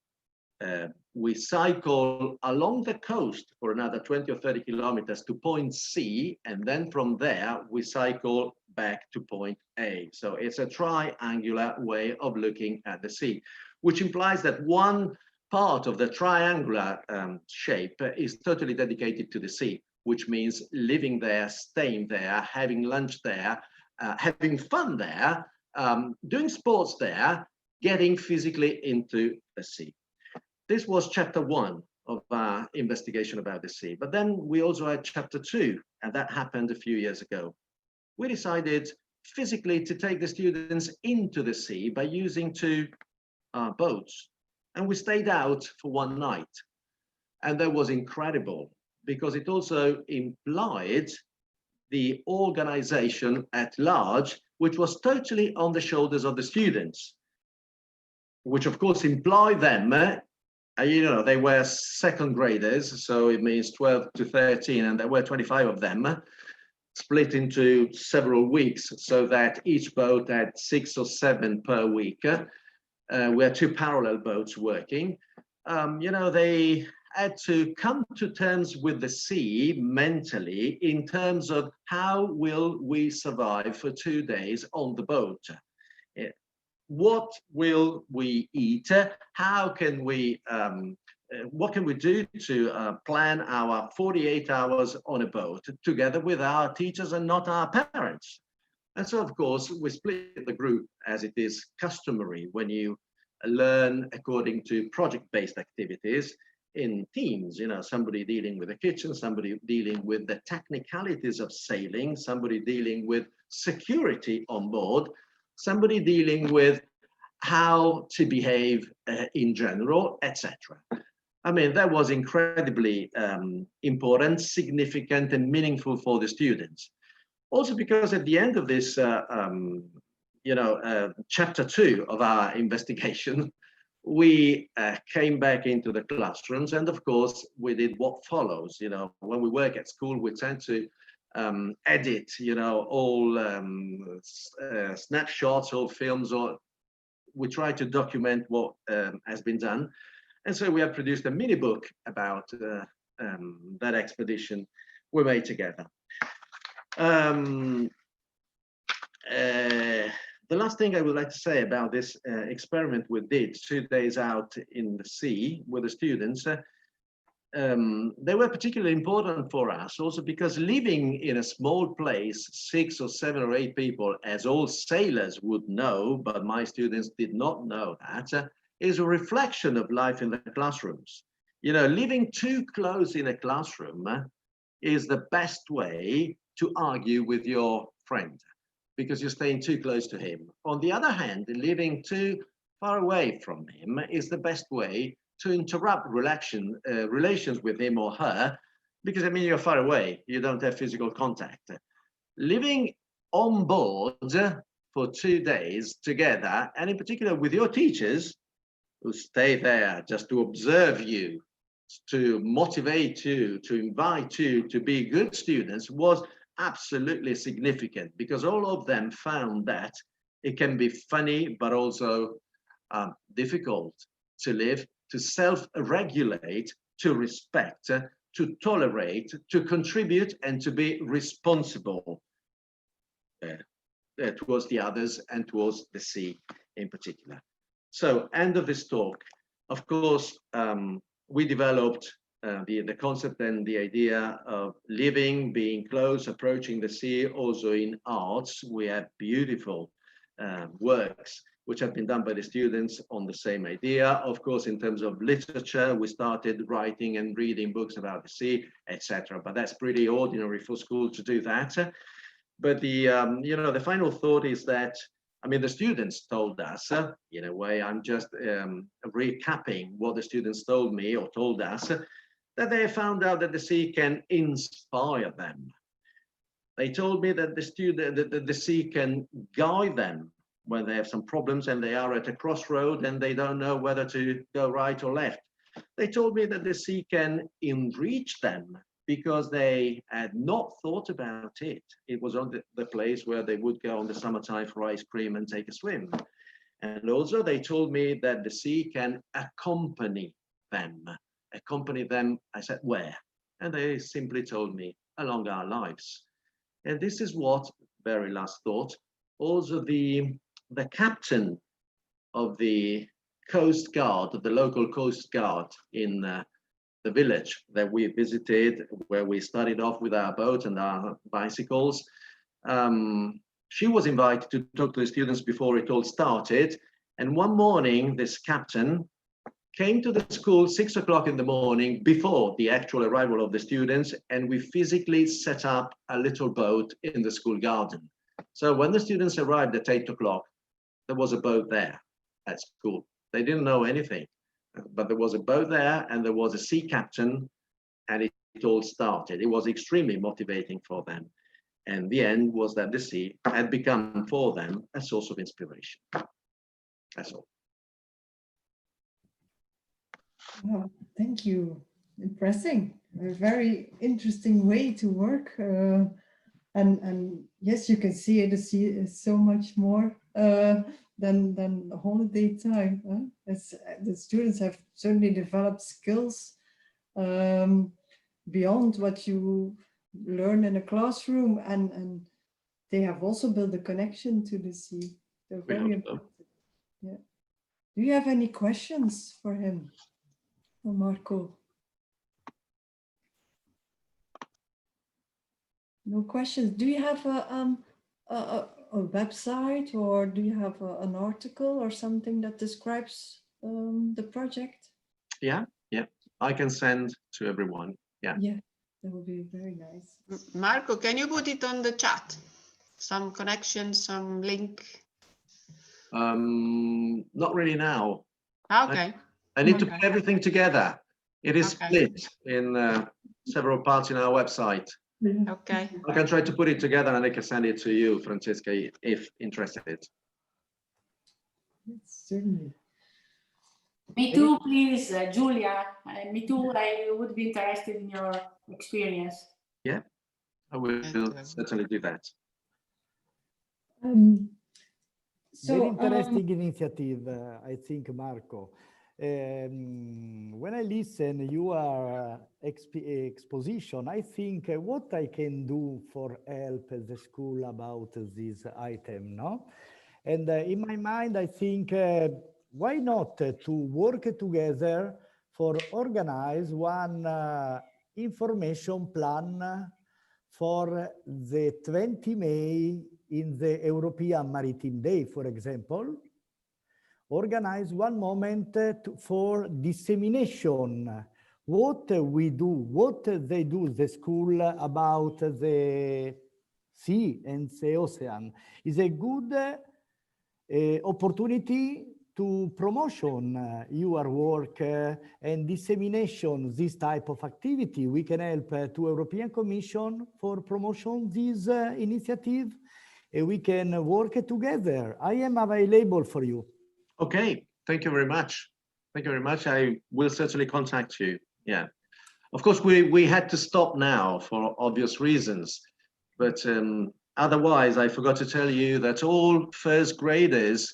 we cycle along the coast for another 20 or 30 kilometers to point C, and then from there we cycle back to point A. So it's a triangular way of looking at the sea, which implies that one part of the triangular shape is totally dedicated to the sea, which means living there, staying there, having lunch there, having fun there, doing sports there, getting physically into the sea. This was chapter 1 of our investigation about the sea. But then we also had chapter 2, and that happened a few years ago. We decided physically to take the students into the sea by using 2 boats. And we stayed out for one night. And that was incredible because it also implied the organization at large, which was totally on the shoulders of the students, which of course implied them, you know, they were second graders, so it means 12 to 13, and there were 25 of them, split into several weeks, so that each boat had 6 or 7 per week. We had 2 parallel boats working. You know, they had to come to terms with the sea mentally in terms of how will we survive for 2 days on the boat. What will we eat? How can we, what can we do to plan our 48 hours on a boat together with our teachers and not our parents? And so, of course, we split the group as it is customary when you learn according to project-based activities in teams, you know, somebody dealing with the kitchen, somebody dealing with the technicalities of sailing, somebody dealing with security on board, somebody dealing with how to behave in general, etc. I mean, that was incredibly important, significant, and meaningful for the students. Also because at the end of this, you know, chapter 2 of our investigation, we came back into the classrooms, and of course, we did what follows. You know, when we work at school, we tend to edit, you know, all snapshots or films, or we try to document what has been done. And so we have produced a mini book about that expedition we made together. The last thing I would like to say about this experiment we did 2 days out in the sea with the students, they were particularly important for us also because living in a small place, 6 or 7 or 8 people, as all sailors would know, but my students did not know that, is a reflection of life in the classrooms. You know, living too close in a classroom is the best way to argue with your friend. because you're staying too close to him. On the other hand, living too far away from him is the best way to interrupt relations with him or her, because I mean, you're far away, you don't have physical contact. Living on board for 2 days together, and in particular with your teachers who stay there just to observe you, to motivate you, to invite you to be good students, was absolutely significant, because all of them found that it can be funny, but also difficult to live, to self-regulate, to respect, to tolerate, to contribute, and to be responsible towards the others and towards the sea in particular. So, end of this talk. Of course, we developed the concept and the idea of living, being close, approaching the sea. Also in arts, we have beautiful works which have been done by the students on the same idea. Of course, in terms of literature, we started writing and reading books about the sea, etc. But that's pretty ordinary for school to do that. But the you know, the final thought is that, I mean, the students told us, in a way, I'm just recapping what the students told me or told us, that they found out that the sea can inspire them. They told me that the sea can guide them when they have some problems and they are at a crossroad and they don't know whether to go right or left. They told me that the sea can enrich them because they had not thought about it. It was on the place where they would go on the summertime for ice cream and take a swim. And also they told me that the sea can accompany them. Accompany them, I said, where? And they simply told me, along our lives. And this is what, very last thought, also the captain of the Coast Guard, of the local Coast Guard in the village that we visited, where we started off with our boat and our bicycles. She was invited to talk to the students before it all started. And one morning, this captain came to the school 6 o'clock in the morning before the actual arrival of the students, and we physically set up a little boat in the school garden. So when the students arrived at 8 o'clock, there was a boat there at school. They didn't know anything, but there was a boat there and there was a sea captain, and it all started. It was extremely motivating for them. And the end was that the sea had become for them a source of inspiration. That's all. Oh, thank you. Impressing. A very interesting way to work. And yes, you can see it. The sea is so much more than the holiday time. As the students have certainly developed skills beyond what you learn in a classroom, and they have also built a connection to the sea. They're very important. Yeah. Do you have any questions for him, or Marco? No questions. Do you have a website, or do you have an article or something that describes the project? Yeah, I can send to everyone. Yeah, that would be very nice. Marco, can you put it on the chat? Some connection, some link? Not really now. Okay. I need to put everything together. It is split in several parts in our website. Okay. I can try to put it together and I can send it to you, Francesca, if interested. Yes, certainly. Me too, please, Julia. Me too, I would be interested in your experience. Yeah, I will certainly do that. Very interesting initiative, I think, Marco. When I listen your exposition, I think what I can do for help the school about this item, no? And in my mind, I think, why not to work together for organize one information plan for the 20 May in the European Maritime Day, for example. Organize one moment for dissemination. What we do, what they do, the school about the sea and the ocean. Is a good opportunity to promotion your work and dissemination this type of activity. We can help to European Commission for promotion this initiative, and we can work together. I am available for you. Okay, thank you very much. Thank you very much. I will certainly contact you. Yeah. Of course, we had to stop now for obvious reasons, but otherwise, I forgot to tell you that all first graders,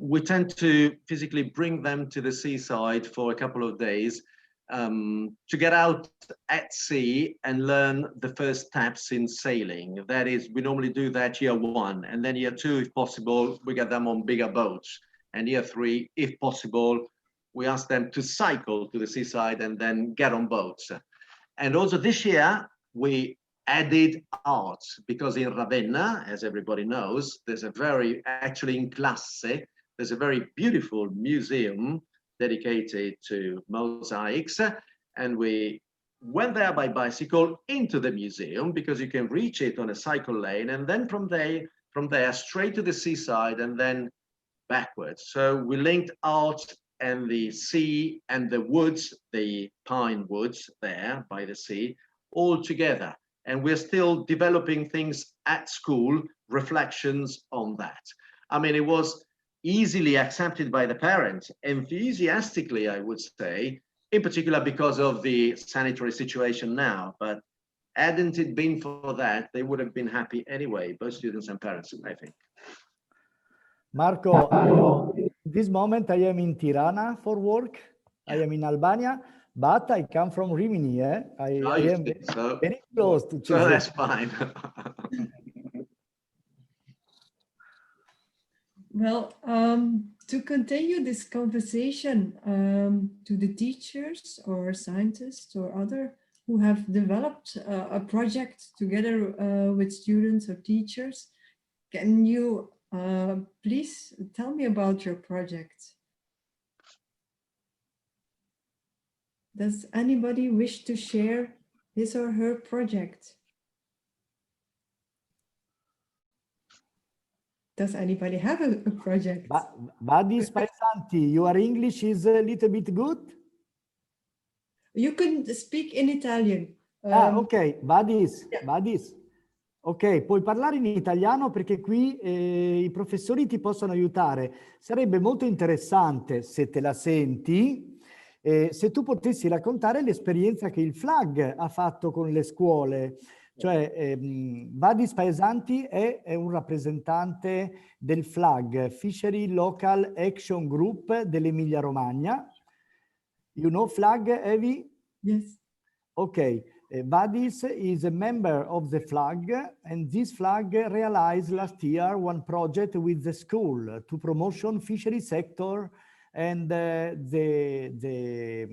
we tend to physically bring them to the seaside for a couple of days to get out at sea and learn the first steps in sailing. That is, we normally do that year 1, and then year 2, if possible, we get them on bigger boats. And year 3, if possible, we ask them to cycle to the seaside and then get on boats. And also this year, we added art, because in Ravenna, as everybody knows, there's a very, actually in Classe, there's a very beautiful museum dedicated to mosaics. And we went there by bicycle into the museum, because you can reach it on a cycle lane, and then from there straight to the seaside and then backwards. So we linked art and the sea and the woods, the pine woods there by the sea, all together. And we're still developing things at school, reflections on that. I mean, it was easily accepted by the parents, enthusiastically, I would say, in particular because of the sanitary situation now. But hadn't it been for that, they would have been happy anyway, both students and parents, I think. Marco, this moment I am in Tirana for work. I am in Albania, but I come from Rimini. I am very close to Cesena. So that's fine. Well, to continue this conversation, to the teachers or scientists or other who have developed a project together with students or teachers, can you please tell me about your project? Does anybody wish to share his or her project? Does anybody have a project? Vadis Paesanti, your English is a little bit good? You can speak in Italian. Ok, Vadis, yeah. Vadis. Ok, puoi parlare in italiano perché qui i professori ti possono aiutare. Sarebbe molto interessante, se te la senti, se tu potessi raccontare l'esperienza che il FLAG ha fatto con le scuole. Cioè, Vadis Paesanti è un rappresentante del FLAG, Fishery Local Action Group dell'Emilia Romagna. You know FLAG, Evi? Yes. Okay. Vadis is a member of the FLAG, and this FLAG realized last year one project with the school to promotion fishery sector and the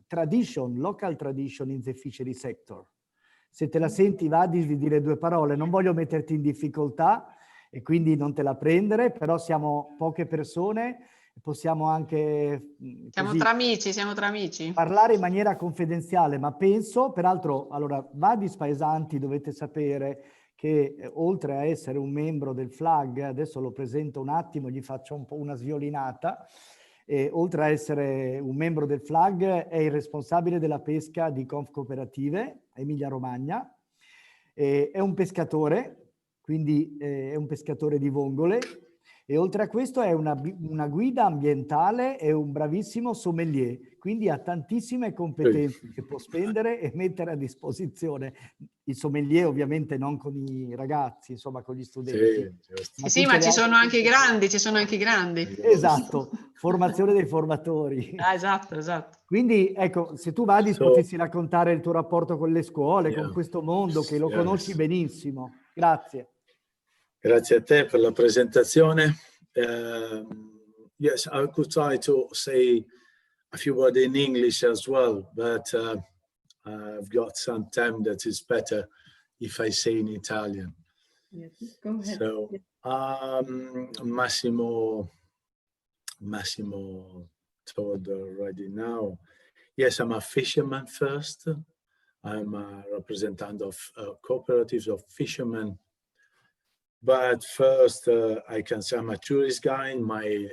tradition, local tradition in the fishery sector. Se te la senti, Vadis, di dire 2 parole. Non voglio metterti in difficoltà e quindi non te la prendere, però siamo poche persone, possiamo anche... Siamo così, tra amici, siamo tra amici. Parlare in maniera confidenziale, ma penso, peraltro, allora, Vadis Paesanti dovete sapere che oltre a essere un membro del FLAG, adesso lo presento un attimo, gli faccio un po' una sviolinata, oltre a essere un membro del FLAG è il responsabile della pesca di Conf Cooperative, Emilia Romagna, è un pescatore, quindi è un pescatore di vongole, e oltre a questo è una guida ambientale e un bravissimo sommelier, quindi ha tantissime competenze che può spendere e mettere a disposizione. Il sommelier ovviamente non con i ragazzi, insomma con gli studenti. Sì, ma ci sono anche i grandi, ci sono anche i grandi. Esatto, formazione dei formatori. Esatto, esatto. Quindi ecco, se tu Vadis potessi raccontare il tuo rapporto con le scuole, con questo mondo che lo conosci benissimo. Grazie. Grazie a te per la presentazione. Yes, I could try to say a few words in English as well, but I've got some time that is better if I say in Italian. Yes, go ahead. So, Massimo told already now. Yes, I'm a fisherman first. I'm a representative of cooperatives of fishermen. But first, I can say I'm a tourist guide in my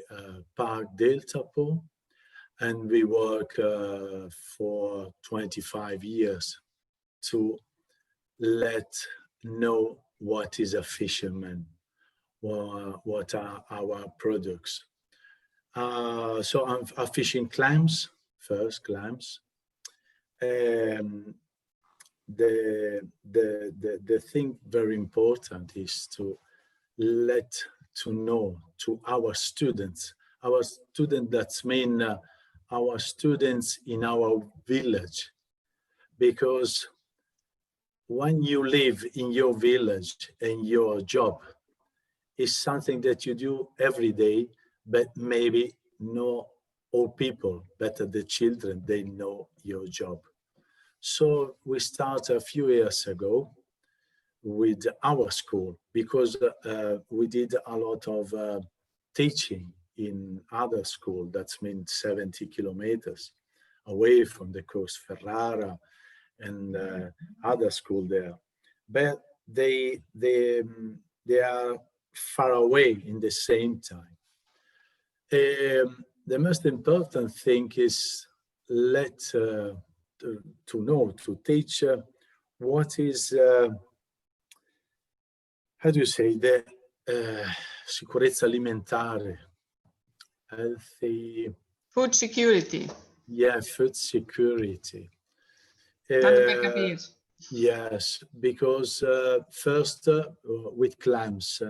park Delta pool, and we work for 25 years to let know what is a fisherman, or what are our products. So I'm fishing clams, first clams. The thing very important is to let to know to our students that mean our students in our village, because when you live in your village and your job is something that you do every day, but maybe not all people, but the children, they know your job. So we started a few years ago with our school, because we did a lot of teaching in other schools. That's means 70 kilometers away from the coast, Ferrara and other school there. But they are far away in the same time. The most important thing is to know, to teach what is, how do you say, the sicurezza alimentare, healthy... Food security. Yeah, food security. Yes, because first, with clams,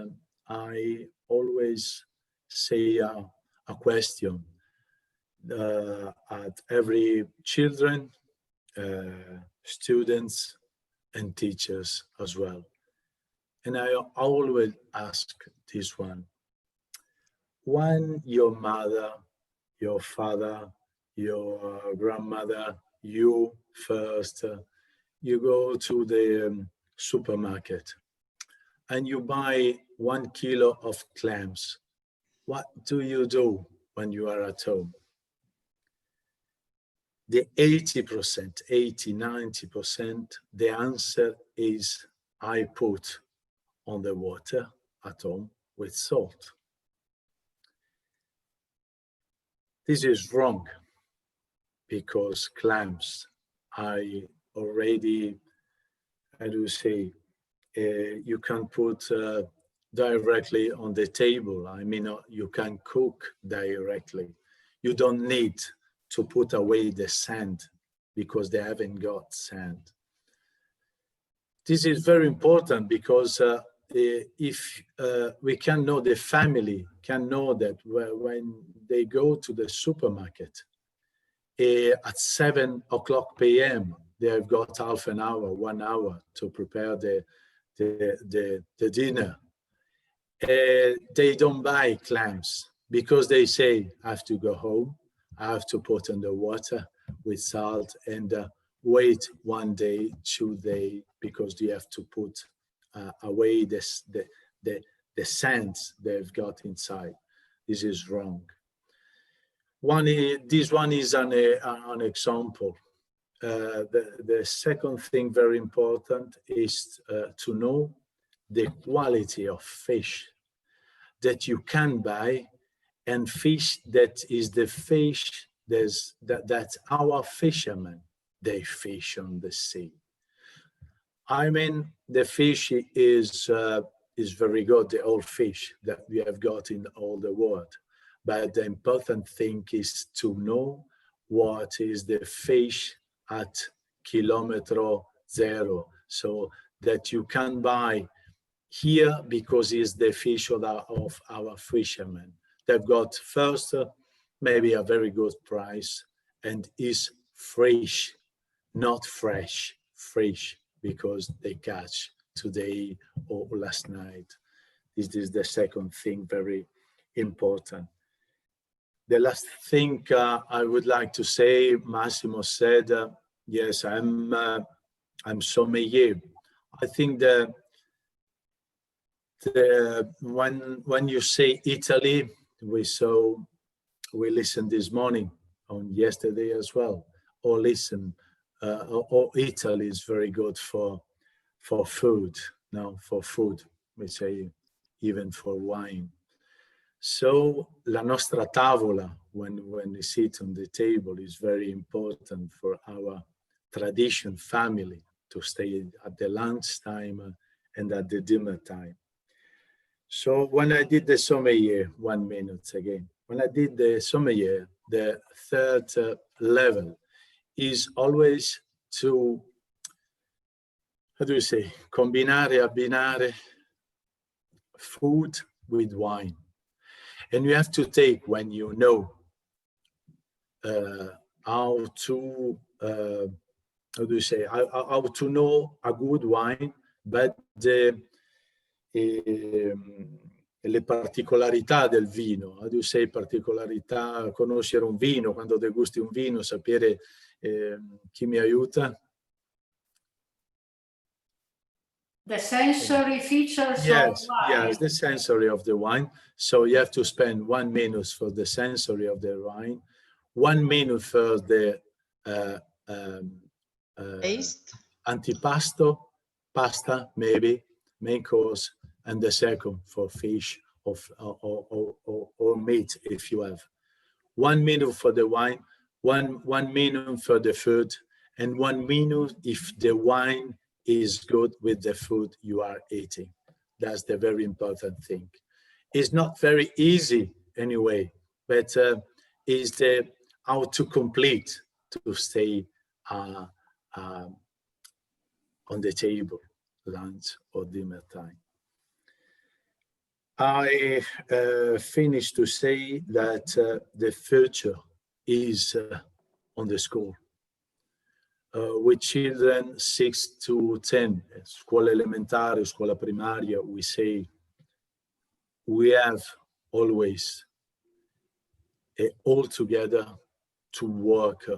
I always say a question at every children, students, and teachers as well. And I always ask this one: when your mother, your father, your grandmother, you first, you go to the supermarket and you buy 1 kilo of clams, what do you do when you are at home? The 80%, 90%, the answer is I put on the water at home with salt. This is wrong, because clams, I already, how do you say, you can put directly on the table. I mean, you can cook directly. You don't need to put away the sand, because they haven't got sand. This is very important, because if we can know, the family can know that when they go to the supermarket at 7 o'clock p.m., they have got half an hour, 1 hour to prepare the dinner. They don't buy clams, because they say, I have to go home, I have to put in the water with salt and wait 1 day, 2 days, because you have to put away the sands they've got inside. This is wrong. This one is an example. The second thing very important is to know the quality of fish that you can buy, and fish that is the fish that our fishermen, they fish on the sea. I mean, the fish is very good, the old fish that we have got in all the world. But the important thing is to know what is the fish at kilometer zero, so that you can buy here, because it's the fish of our fishermen. They've got first maybe a very good price, and is fresh, not fresh, fresh, because they catch today or last night. This is the second thing, very important. The last thing I would like to say, Massimo said, yes, I'm sommelier. I think that when you say Italy, we listened this morning, on yesterday as well, or listen or Italy is very good for food. No, for food, we say, even for wine. So la nostra tavola, when we sit on the table, is very important for our tradition family to stay at the lunch time and at the dinner time. So when I did the sommelier, 1 minute again, when I did the sommelier, the third level is always to, how do you say, combinare, abbinare food with wine. And you have to take, when you know how to, how do you say, how to know a good wine, but le particolarità del vino. How do you say particolarità? Conoscere un vino, quando degusti un vino, sapere, chi mi aiuta? The sensory features Yes, of wine. yes, the sensory of the wine. So you have to spend 1 minute for the sensory of the wine, 1 minute for the Taste. antipasto, pasta, maybe, main course, and the second for fish or meat, if you have. 1 minute for the wine, one minute for the food, and 1 minute if the wine is good with the food you are eating. That's the very important thing. It's not very easy anyway, but is the how to complete to stay on the table, lunch or dinner time. I finished to say that the future is on the school. With children 6 to 10, scuola elementare, scuola primaria, we say we have always all together to work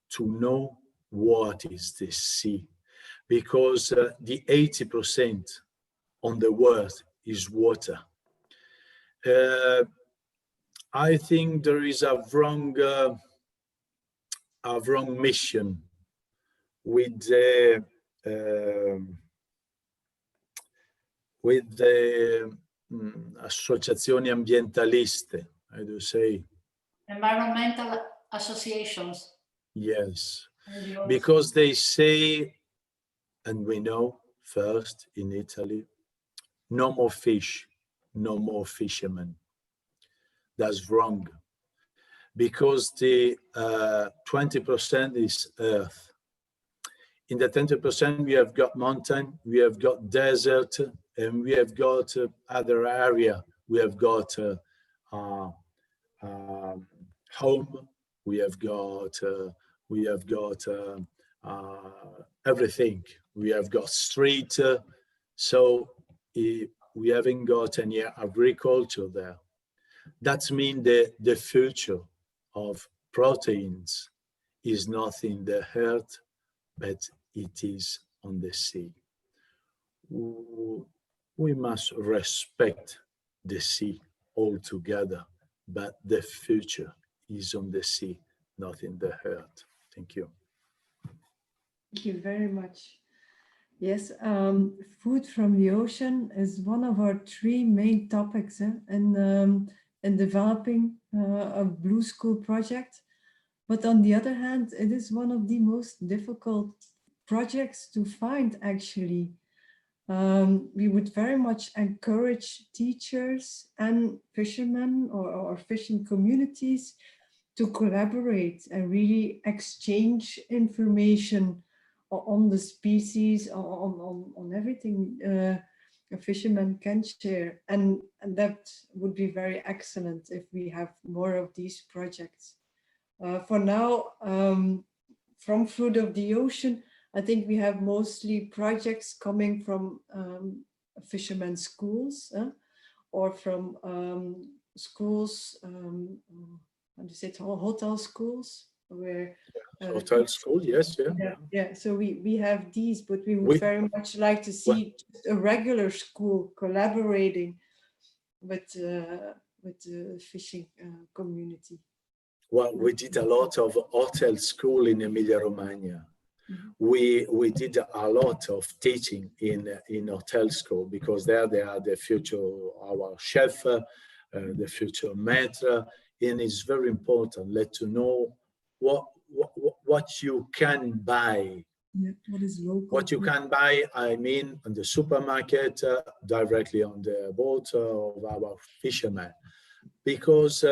to know what is the sea, because the 80% on the world is water. I think there is a wrong mission with the associazioni ambientaliste, I do say. Environmental associations. Yes, because they say, and we know first in Italy, no more fish, no more fishermen. That's wrong, because the 20% is earth. In the 20% we have got mountain, we have got desert, and we have got other area. We have got home, we have got everything. We have got street, so we haven't got any agriculture there. That means the future of proteins is not in the earth, but it is on the sea. We must respect the sea altogether, but the future is on the sea, not in the earth. Thank you. Thank you very much. Yes, food from the ocean is one of our 3 main topics in developing a Blue School project. But on the other hand, it is one of the most difficult projects to find, actually. We would very much encourage teachers and fishermen or fishing communities to collaborate and really exchange information on the species, on everything a fisherman can share. And that would be very excellent if we have more of these projects. For now, from Food of the Ocean, I think we have mostly projects coming from fishermen's schools or from schools, how do you say it, hotel schools, where hotel school, yes, yeah. So we have these, but we would very much like to see a regular school collaborating with the fishing community. Well, we did a lot of hotel school in Emilia-Romagna. We did a lot of teaching in hotel school, because there they are the future, our chef, the future maître, and it's very important to know what you can buy. Yeah, what is local? What you can buy, I mean, on the supermarket, directly on the boat of our fishermen. Because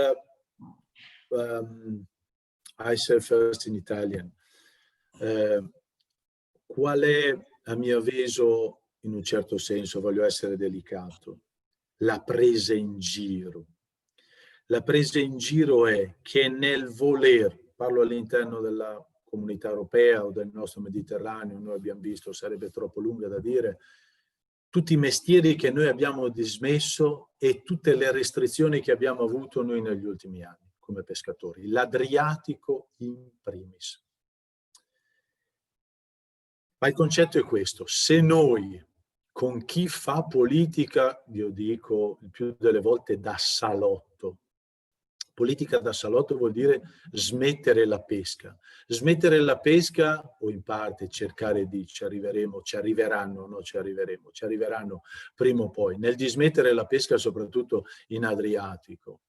I say first in Italian, qual è, a mio avviso, in un certo senso, voglio essere delicato, la presa in giro. La presa in giro è che nel voler, parlo all'interno della Comunità Europea o del nostro Mediterraneo, noi abbiamo visto, sarebbe troppo lunga da dire, tutti i mestieri che noi abbiamo dismesso e tutte le restrizioni che abbiamo avuto noi negli ultimi anni come pescatori, l'Adriatico in primis. Ma il concetto è questo: se noi, con chi fa politica, io dico il più delle volte da salotto, politica da salotto vuol dire smettere la pesca. Smettere la pesca, o in parte cercare di, ci arriveranno prima o poi, nel dismettere la pesca soprattutto in Adriatico.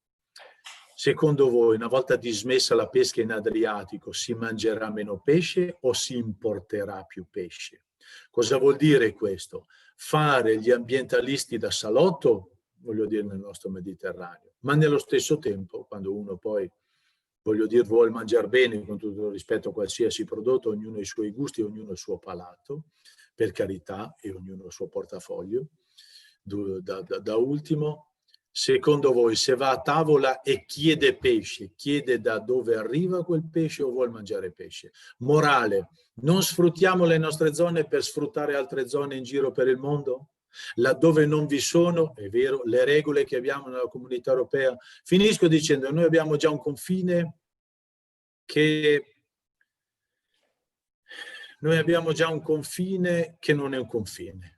Secondo voi, una volta dismessa la pesca in Adriatico, si mangerà meno pesce o si importerà più pesce? Cosa vuol dire questo? Fare gli ambientalisti da salotto, voglio dire, nel nostro Mediterraneo, ma nello stesso tempo, quando uno poi, voglio dire, vuole mangiare bene, con tutto il rispetto a qualsiasi prodotto, ognuno ha i suoi gusti, ognuno ha il suo palato, per carità, e ognuno ha il suo portafoglio. Da ultimo, secondo voi, se va a tavola e chiede pesce, chiede da dove arriva quel pesce o vuole mangiare pesce? Morale, non sfruttiamo le nostre zone per sfruttare altre zone in giro per il mondo? Laddove non vi sono, è vero, le regole che abbiamo nella Comunità Europea. Finisco dicendo, noi abbiamo già un confine che non è un confine.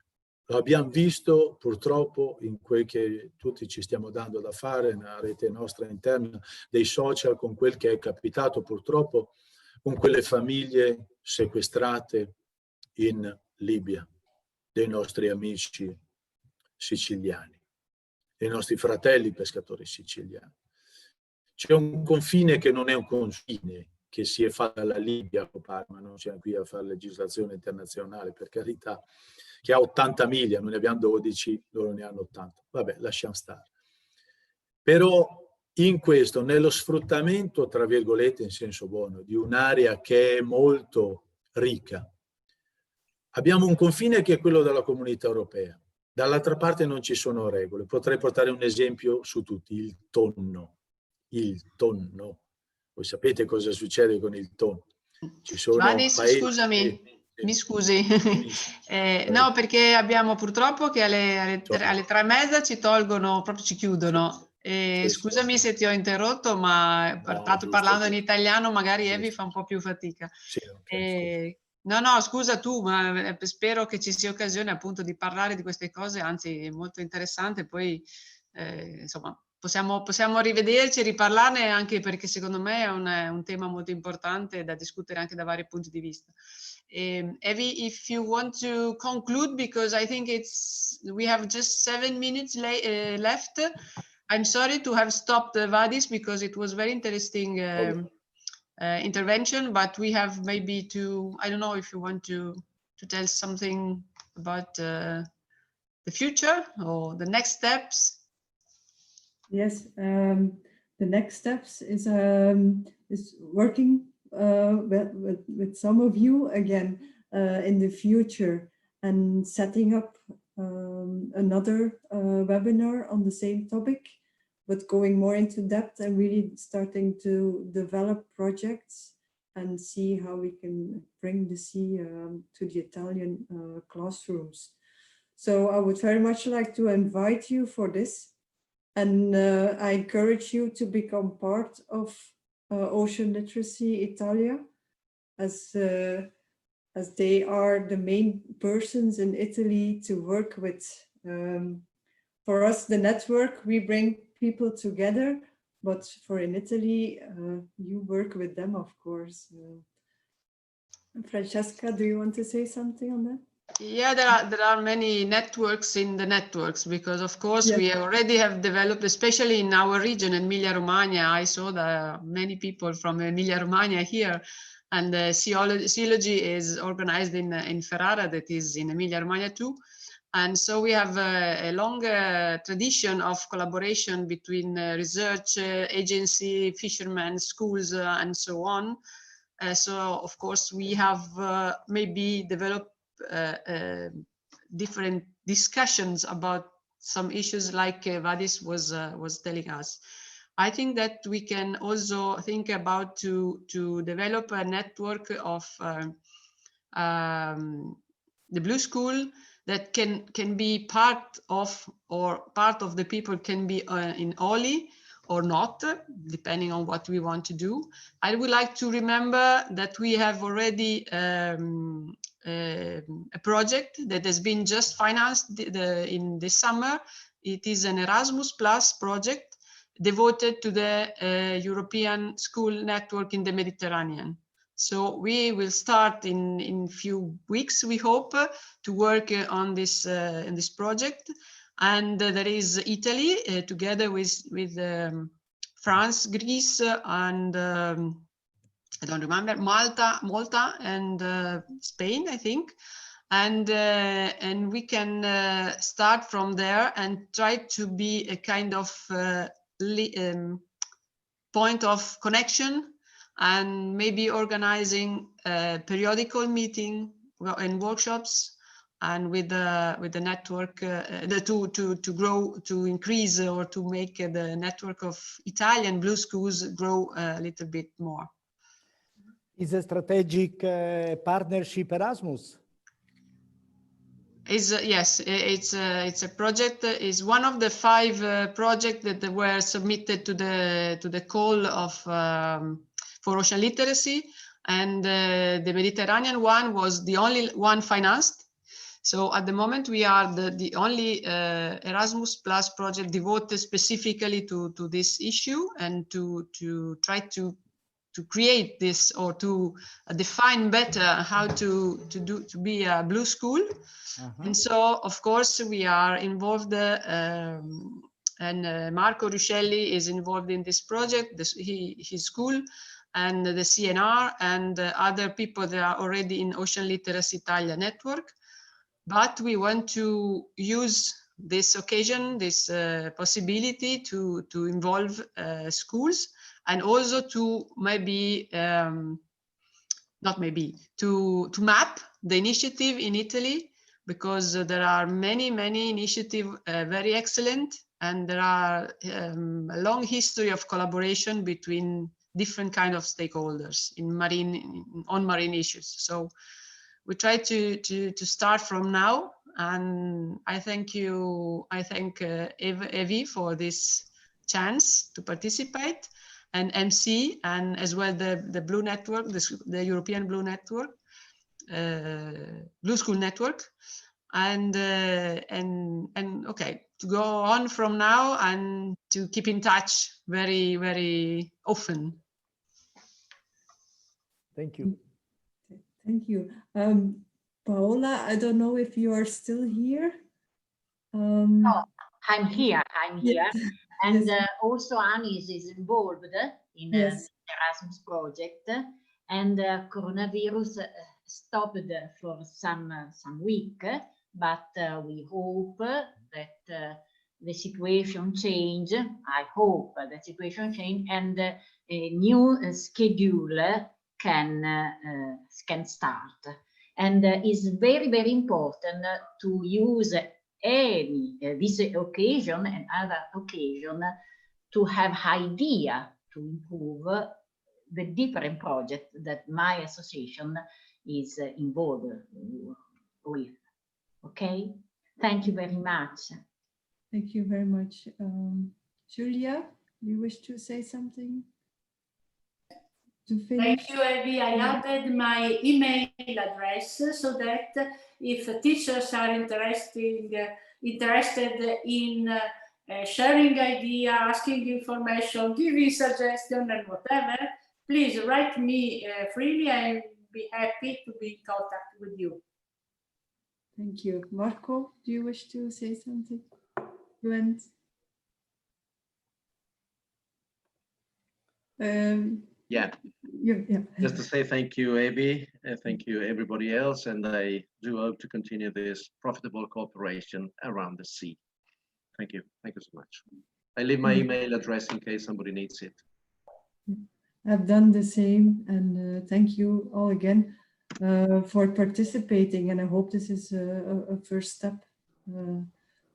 Lo abbiamo visto purtroppo in quel che tutti ci stiamo dando da fare nella rete nostra interna dei social, con quel che è capitato purtroppo con quelle famiglie sequestrate in Libia, dei nostri amici siciliani, dei nostri fratelli pescatori siciliani. C'è un confine che non è un confine, che si è fatta la Libia, ma non siamo qui a fare legislazione internazionale, per carità, che ha 80 miglia, noi ne abbiamo 12, loro ne hanno 80. Vabbè, lasciamo stare. Però in questo, nello sfruttamento, tra virgolette, in senso buono, di un'area che è molto ricca, abbiamo un confine che è quello della Comunità Europea. Dall'altra parte non ci sono regole. Potrei portare un esempio su tutti, il tonno. Il tonno. Voi sapete cosa succede con il tonno? Ci sono Giovanni, paesi... scusami. Mi scusi, no, perché abbiamo purtroppo che alle 3:30 ci tolgono, proprio ci chiudono. Scusami se ti ho interrotto, ma parlando in italiano magari Evi fa un po' più fatica. Sì, okay, no, scusa tu, ma spero che ci sia occasione appunto di parlare di queste cose, anzi è molto interessante, poi insomma possiamo rivederci e riparlarne, anche perché secondo me è un tema molto importante da discutere anche da vari punti di vista. Evie, if you want to conclude, because I think we have just 7 minutes left. I'm sorry to have stopped Vadis, because it was very interesting intervention, but we have maybe I don't know if you want to tell something about the future or the next steps. Yes, the next steps is working with some of you again in the future, and setting up another webinar on the same topic, but going more into depth and really starting to develop projects and see how we can bring the sea to the Italian classrooms. So I would very much like to invite you for this. And I encourage you to become part of Ocean Literacy Italia, as they are the main persons in Italy to work with. For us, the network, we bring people together, but in Italy, you work with them, of course. Francesca, do you want to say something on that? Yeah, there are many networks in the networks, because of course we already have developed, especially in our region, Emilia-Romagna. I saw that many people from Emilia-Romagna here, and the Sciology is organized in Ferrara, that is in Emilia-Romagna too. And so we have a long tradition of collaboration between research agency, fishermen, schools, and so on. So of course we have maybe developed different discussions about some issues like Vadis was telling us. I think that we can also think about to develop a network of the Blue School that can be part of, or part of the people can be in Oli or not, depending on what we want to do. I would like to remember that we have already a project that has been just financed in this summer. It is an Erasmus Plus project devoted to the European school network in the Mediterranean. So we will start in few weeks, we hope, to work on this in this project. And there is Italy together with France, Greece, and I don't remember, Malta, and Spain, I think. And we can start from there and try to be a kind of point of connection, and maybe organizing a periodical meeting and workshops, and with the network to grow, to increase, or to make the network of Italian Blue Schools grow a little bit more. Is a strategic partnership Erasmus? Yes, it's a project. Is one of the 5 projects that were submitted to the call of for ocean literacy, and the Mediterranean one was the only one financed. So at the moment we are the only Erasmus Plus project devoted specifically to this issue, and to try to create this, or to define better how to be a Blue School. And so of course we are involved, and Marco Ruscelli is involved in this project, his school, and the CNR, and other people that are already in Ocean Literacy Italia network. But we want to use this occasion, this possibility to involve schools, and also to maybe, not maybe, to map the initiative in Italy, because there are many initiatives very excellent, and there are a long history of collaboration between different kind of stakeholders on marine issues. So we try to start from now, and I thank Evie for this chance to participate, and MC, and as well the Blue Network, the European Blue Network, Blue School Network, and okay, to go on from now and to keep in touch very often. Thank you. Thank you. Paola, I don't know if you are still here. Oh, I'm here. Yes. And Yes. Also Anis is involved in the Erasmus project, and coronavirus stopped for some week, but we hope that the situation change. I hope the situation change, and a new schedule can start. And it's very important to use this occasion and other occasion to have idea to improve the different projects that my association is involved with. Okay, thank you very much. Thank you very much. Julia, you wish to say something to finish? Thank you, Evie. I added my email address, so that if teachers are interested in sharing idea, asking information, giving suggestion, and whatever, please write me freely, and be happy to be in contact with you. Thank you. Marco, do you wish to say something? Gwen? Yeah. Yeah. Just to say thank you, Abby, thank you everybody else, and I do hope to continue this profitable cooperation around the sea. Thank you so much. I leave my email address in case somebody needs it. I've done the same, and thank you all again for participating, and I hope this is a first step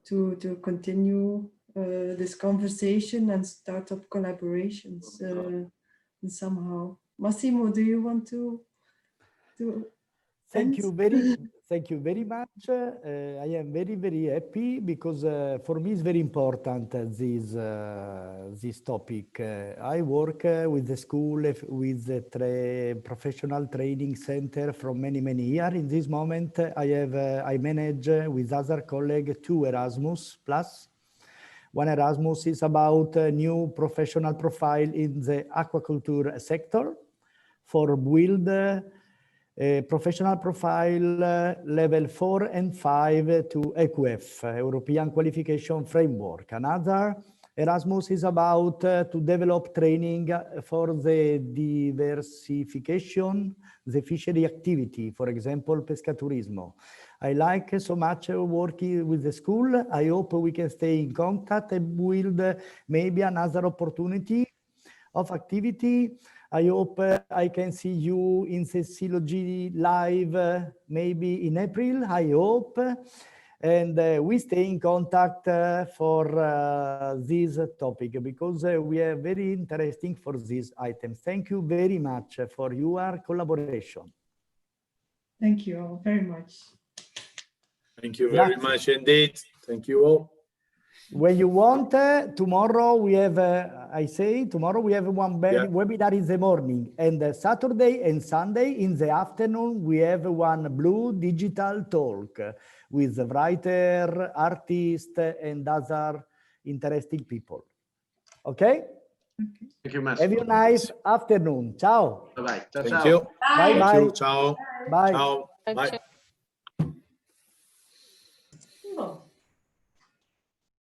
to continue this conversation and start up collaborations somehow. Massimo, do you want to Thank you very much. I am very happy because for me it's very important this topic. I work with the school, with the professional training center from many years. In this moment, I manage with other colleagues 2 Erasmus plus. One Erasmus is about a new professional profile in the aquaculture sector for build professional profile level 4 and 5 to EQF, European Qualification Framework. Another Erasmus is about to develop training for the diversification, the fishery activity, for example, pescaturismo. I like so much working with the school. I hope we can stay in contact and build maybe another opportunity of activity. I hope I can see you in the Syllogy live maybe in April, I hope. And we stay in contact for this topic because we are very interesting for these items. Thank you very much for your collaboration. Thank you all very much. Thank you very much indeed. Thank you all. When you want, tomorrow we have, tomorrow we have one webinar in the morning, and Saturday and Sunday in the afternoon we have one Blue Digital Talk with writer, artist, and other interesting people. Okay? Thank you, Massimo. Have a nice afternoon. Ciao. Bye-bye. Ciao, Thank ciao. you. Bye. Thank you. Ciao. Bye. Ciao. Bye.